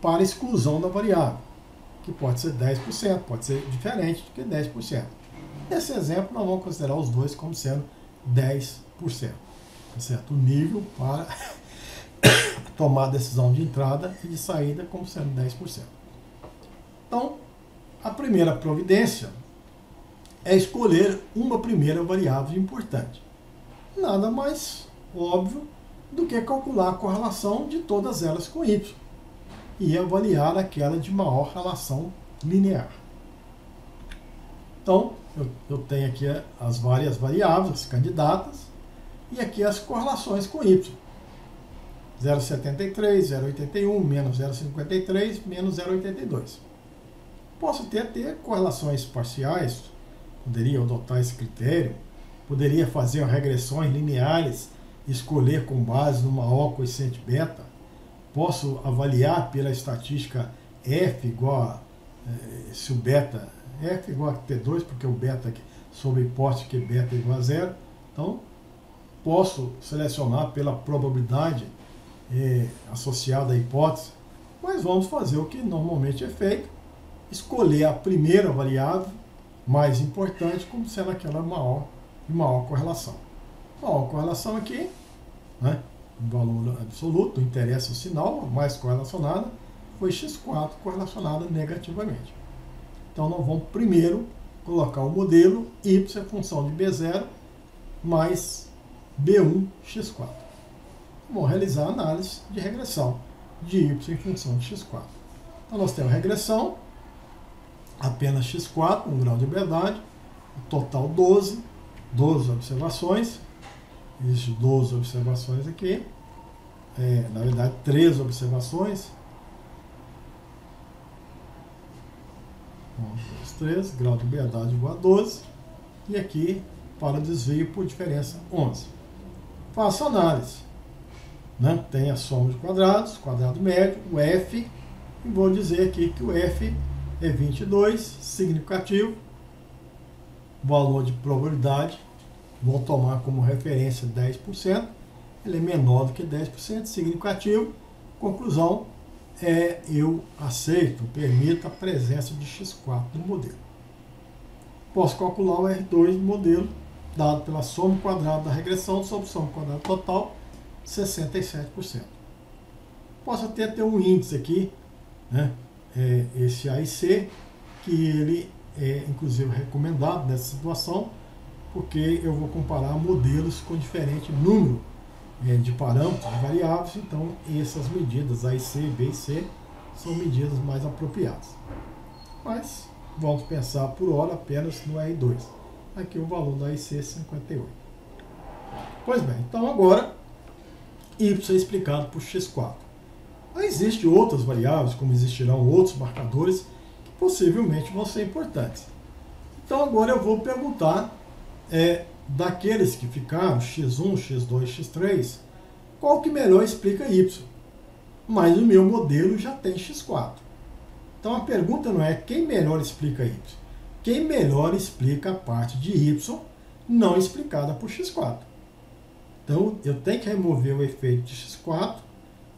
S1: para exclusão da variável, que pode ser 10%, pode ser diferente do que 10%. Nesse exemplo, nós vamos considerar os dois como sendo 10%. Tá certo? O nível para tomar a decisão de entrada e de saída como sendo 10%. Então, a primeira providência é escolher uma primeira variável importante. Nada mais óbvio do que calcular a correlação de todas elas com y e avaliar aquela de maior relação linear. Então, eu tenho aqui as várias variáveis, as candidatas, e aqui as correlações com y. 0,73, 0,81, menos 0,53, menos 0,82. Posso ter correlações parciais, poderia adotar esse critério, poderia fazer regressões lineares, escolher com base no maior coeficiente beta, posso avaliar pela estatística F igual a, se o beta, F igual a T2, porque o beta aqui, sob a hipótese que beta é igual a zero, então posso selecionar pela probabilidade associada à hipótese, mas vamos fazer o que normalmente é feito, escolher a primeira variável mais importante como sendo aquela de maior correlação. Maior correlação aqui, né, o valor absoluto, interessa o sinal, mais correlacionada, foi x4 correlacionada negativamente. Então nós vamos primeiro colocar o modelo y é função de b0 mais b1 x4. Vamos realizar a análise de regressão de y em função de x4. Então nós temos a regressão, apenas x4, um grau de liberdade, total 12 observações, existem 12 observações aqui, na verdade 13 observações, 1, 2, 3, grau de liberdade igual a 12, e aqui para desvio por diferença 11. Faço análise, né? Tem a soma de quadrados, quadrado médio, o f, e vou dizer aqui que o f é 22, significativo, valor de probabilidade, vou tomar como referência 10%, ele é menor do que 10%, significativo, conclusão, eu aceito, permito a presença de x4 no modelo. Posso calcular o R2 do modelo, dado pela soma quadrada da regressão sobre soma quadrada total, 67%. Posso até ter um índice aqui, né? Esse AIC, que ele é inclusive recomendado nessa situação, porque eu vou comparar modelos com diferente número de parâmetros, de variáveis, então essas medidas A e C, B e C são medidas mais apropriadas. Mas vamos pensar por hora apenas no R2. Aqui o valor da IC é 58. Pois bem, então agora Y é explicado por X4. Mas existem outras variáveis, como existirão outros marcadores, que possivelmente vão ser importantes. Então agora eu vou perguntar, daqueles que ficaram, X1, X2, X3, qual que melhor explica Y? Mas o meu modelo já tem X4. Então a pergunta não é quem melhor explica Y. Quem melhor explica a parte de Y não explicada por X4. Então eu tenho que remover o efeito de X4,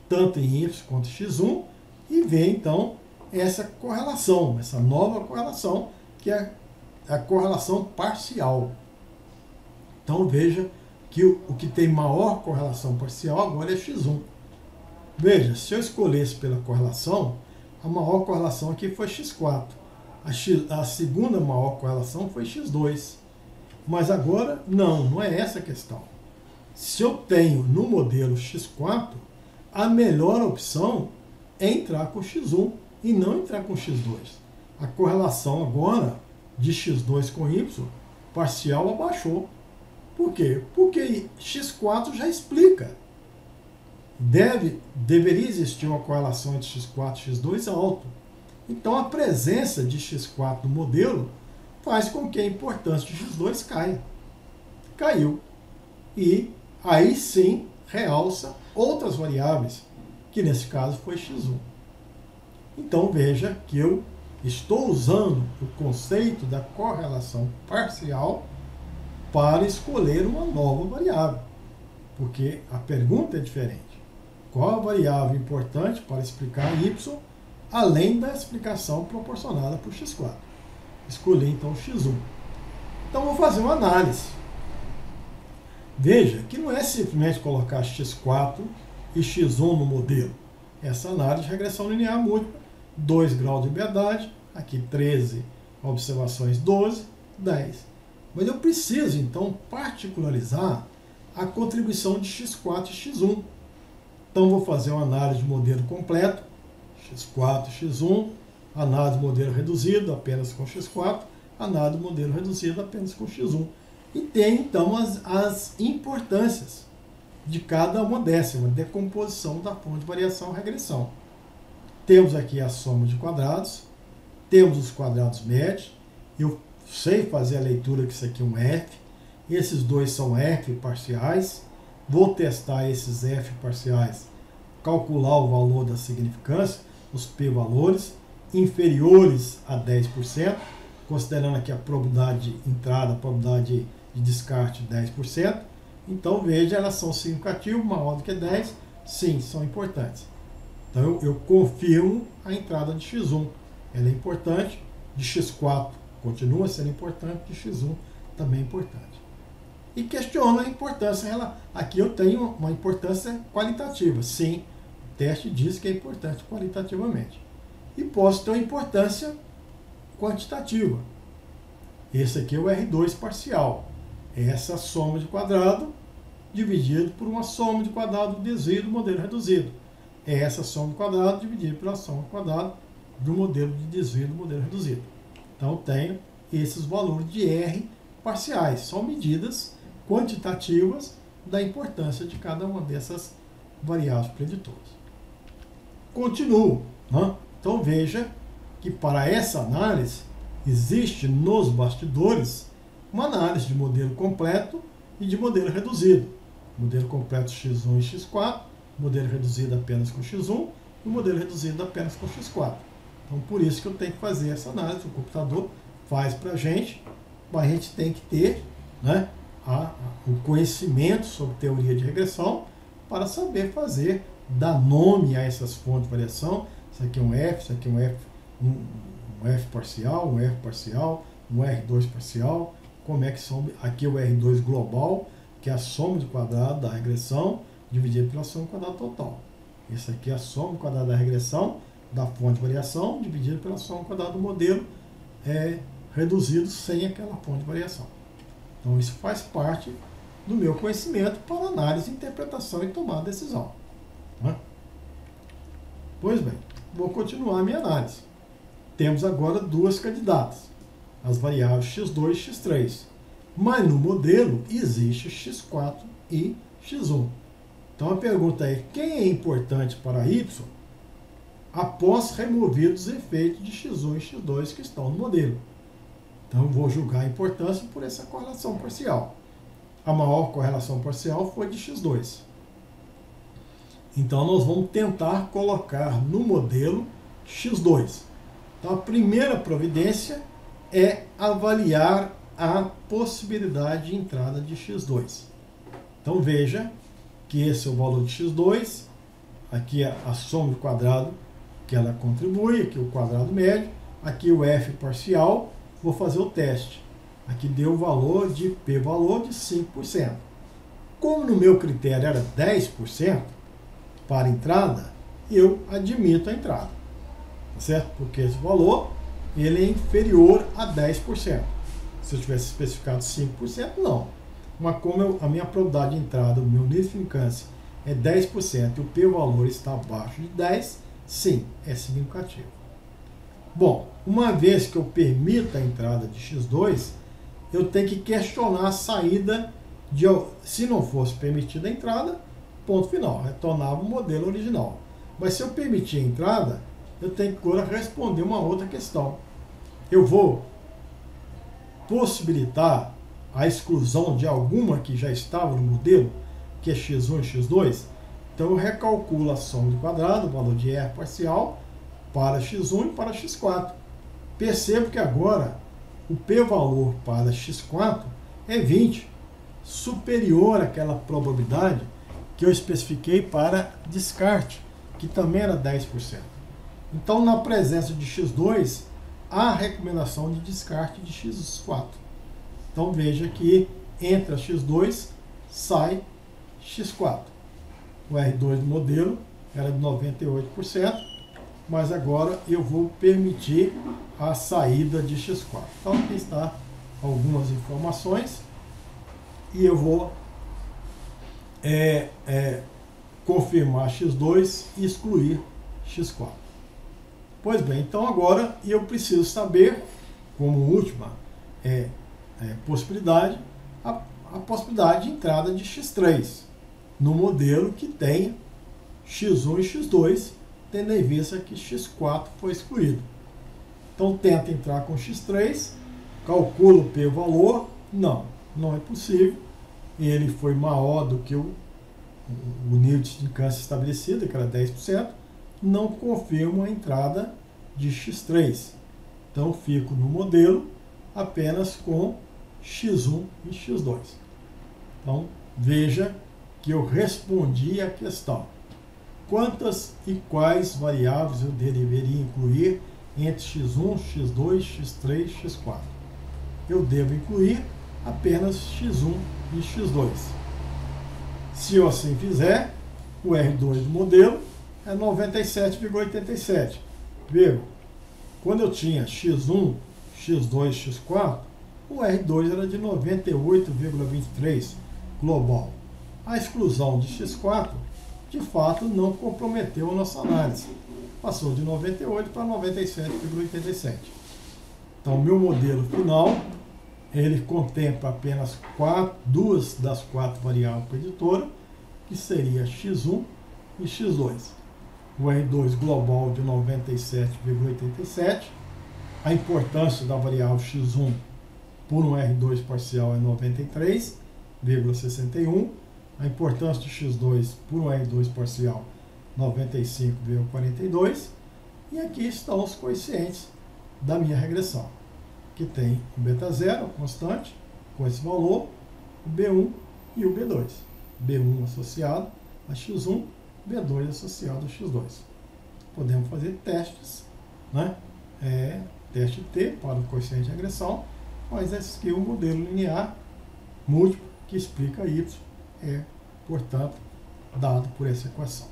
S1: tanto em Y quanto em X1, e ver então essa correlação, essa nova correlação, que é a correlação parcial. Então veja que o que tem maior correlação parcial agora é X1. Veja, se eu escolhesse pela correlação, a maior correlação aqui foi X4. A segunda maior correlação foi X2. Mas agora, não é essa a questão. Se eu tenho no modelo X4, a melhor opção é entrar com X1 e não entrar com X2. A correlação agora de X2 com Y, parcial, abaixou. Por quê? Porque X4 já explica. Deveria existir uma correlação entre X4 e X2 alto. Então a presença de X4 no modelo faz com que a importância de X2 caia. Caiu. E aí sim realça outras variáveis, que nesse caso foi X1. Então veja que eu estou usando o conceito da correlação parcial para escolher uma nova variável. Porque a pergunta é diferente. Qual a variável importante para explicar Y, além da explicação proporcionada por X4? Escolhi então o X1. Então vou fazer uma análise. Veja que não é simplesmente colocar X4 e X1 no modelo. Essa análise de regressão linear múltipla, 2 graus de liberdade, aqui 13 observações, 12, 10. Mas eu preciso então particularizar a contribuição de X4 e X1. Então vou fazer uma análise de modelo completo, X4 e X1, análise de modelo reduzido apenas com X4, análise de modelo reduzido apenas com X1. E tem então as importâncias de cada uma dessas, uma decomposição da fonte de variação e regressão. Temos aqui a soma de quadrados, temos os quadrados médios, eu sei fazer a leitura que isso aqui é um F, esses dois são F parciais, vou testar esses F parciais, calcular o valor da significância, os p-valores, inferiores a 10%, considerando aqui a probabilidade de entrada, a probabilidade de descarte 10%. Então veja, elas são significativas, maior do que 10, sim, são importantes. Então eu confirmo a entrada de X1, ela é importante, de X4 continua sendo importante, de X1 também é importante. E questiono a importância, aqui eu tenho uma importância qualitativa, sim, o teste diz que é importante qualitativamente. E posso ter uma importância quantitativa. Esse aqui é o R2 parcial. É essa soma de quadrado dividido por uma soma de quadrado do desvio do modelo reduzido. É essa soma de quadrado dividida pela soma de quadrado do modelo de desvio do modelo reduzido. Então tenho esses valores de R parciais. São medidas quantitativas da importância de cada uma dessas variáveis preditoras. Continuo. Então veja que para essa análise existe nos bastidores uma análise de modelo completo e de modelo reduzido. Modelo completo X1 e X4, modelo reduzido apenas com X1 e modelo reduzido apenas com X4. Então por isso que eu tenho que fazer essa análise, o computador faz para a gente, mas a gente tem que ter o conhecimento sobre teoria de regressão para saber fazer, dar nome a essas fontes de variação. Isso aqui é um F, isso aqui é um F parcial, um F parcial, um R2 parcial. Como é que são? Aqui é o R2 global, que é a soma de quadrado da regressão dividida pela soma de quadrado total. Esse aqui é a soma de quadrado da regressão da fonte de variação dividida pela soma de quadrado do modelo reduzido sem aquela fonte de variação. Então isso faz parte do meu conhecimento para análise, interpretação e tomar decisão. Né? Pois bem, vou continuar a minha análise. Temos agora duas candidatas, as variáveis x2 e x3. Mas no modelo existe x4 e x1. Então a pergunta é, quem é importante para y após removidos os efeitos de x1 e x2 que estão no modelo? Então eu vou julgar a importância por essa correlação parcial. A maior correlação parcial foi de x2. Então nós vamos tentar colocar no modelo x2. Então a primeira providência é avaliar a possibilidade de entrada de x2. Então veja que esse é o valor de x2, aqui é a soma de quadrado que ela contribui, aqui o quadrado médio, aqui o f parcial, vou fazer o teste. Aqui deu o valor de p-valor de 5%. Como no meu critério era 10% para entrada, eu admito a entrada. Tá certo? Porque esse valor ele é inferior a 10%. Se eu tivesse especificado 5%, não. Mas como a minha probabilidade de entrada, o meu nível de implicância é 10% e o p-valor está abaixo de 10%, sim, é significativo. Bom, uma vez que eu permita a entrada de x2, eu tenho que questionar a saída de... Se não fosse permitida a entrada, ponto final, retornava o modelo original. Mas se eu permitir a entrada, eu tenho que agora responder uma outra questão. Eu vou possibilitar a exclusão de alguma que já estava no modelo, que é x1 e x2, então eu recalculo a soma de quadrado, o valor de R parcial, para x1 e para x4. Percebo que agora o p-valor para x4 é 20, superior àquela probabilidade que eu especifiquei para descarte, que também era 10%. Então, na presença de x2, há a recomendação de descarte de x4. Então veja que entre a x2 sai x4. O R2 do modelo era de 98%, mas agora eu vou permitir a saída de x4. Então aqui está algumas informações e eu vou confirmar x2 e excluir x4. Pois bem, então agora eu preciso saber, como última possibilidade, a possibilidade de entrada de x3 no modelo que tem x1 e x2, tendo em vista que x4 foi excluído. Então tenta entrar com x3, calcula o p-valor, não é possível, ele foi maior do que o nível de implicância estabelecido, que era 10%, não confirmo a entrada de x3. Então fico no modelo apenas com x1 e x2. Então veja que eu respondi a questão. Quantas e quais variáveis eu deveria incluir entre x1, x2, x3 e x4? Eu devo incluir apenas x1 e x2. Se eu assim fizer, o R2 do modelo é 97,87. Veja, quando eu tinha x1, x2, x4, o R2 era de 98,23 global. A exclusão de x4, de fato, não comprometeu a nossa análise. Passou de 98 para 97,87. Então, meu modelo final, ele contempla apenas duas das 4 variáveis preditoras, que seria x1 e x2. O R2 global de 97,87. A importância da variável x1 por um R2 parcial é 93,61. A importância de x2 por um R2 parcial 95,42. E aqui estão os coeficientes da minha regressão, que tem o β0, constante, com esse valor, o B1 e o B2. B1 associado a x1, B2 associado a x2. Podemos fazer testes, né? Teste T para o coeficiente de regressão, mas esse aqui é um modelo linear múltiplo que explica y, portanto, dado por essa equação.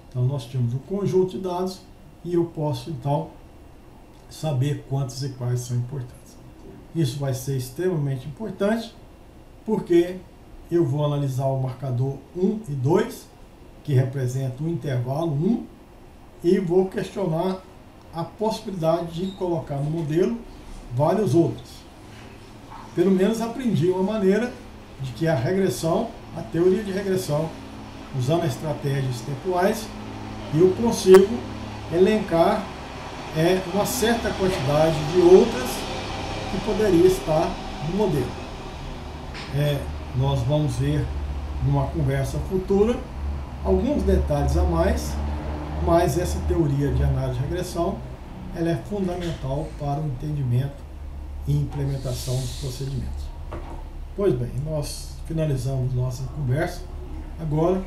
S1: Então, nós temos um conjunto de dados e eu posso, então, saber quantos e quais são importantes. Isso vai ser extremamente importante porque eu vou analisar o marcador 1 e 2, que representa o intervalo 1, e vou questionar a possibilidade de colocar no modelo vários outros. Pelo menos aprendi uma maneira de que a regressão, a teoria de regressão, usando estratégias temporais, eu consigo elencar uma certa quantidade de outras que poderia estar no modelo. Nós vamos ver numa conversa futura alguns detalhes a mais, mas essa teoria de análise de regressão ela é fundamental para o entendimento e implementação dos procedimentos. Pois bem, nós finalizamos nossa conversa agora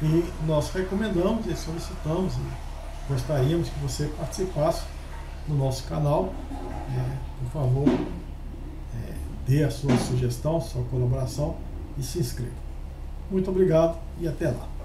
S1: e nós recomendamos e solicitamos e gostaríamos que você participasse do nosso canal. Por favor, dê a sua sugestão, sua colaboração e se inscreva. Muito obrigado e até lá.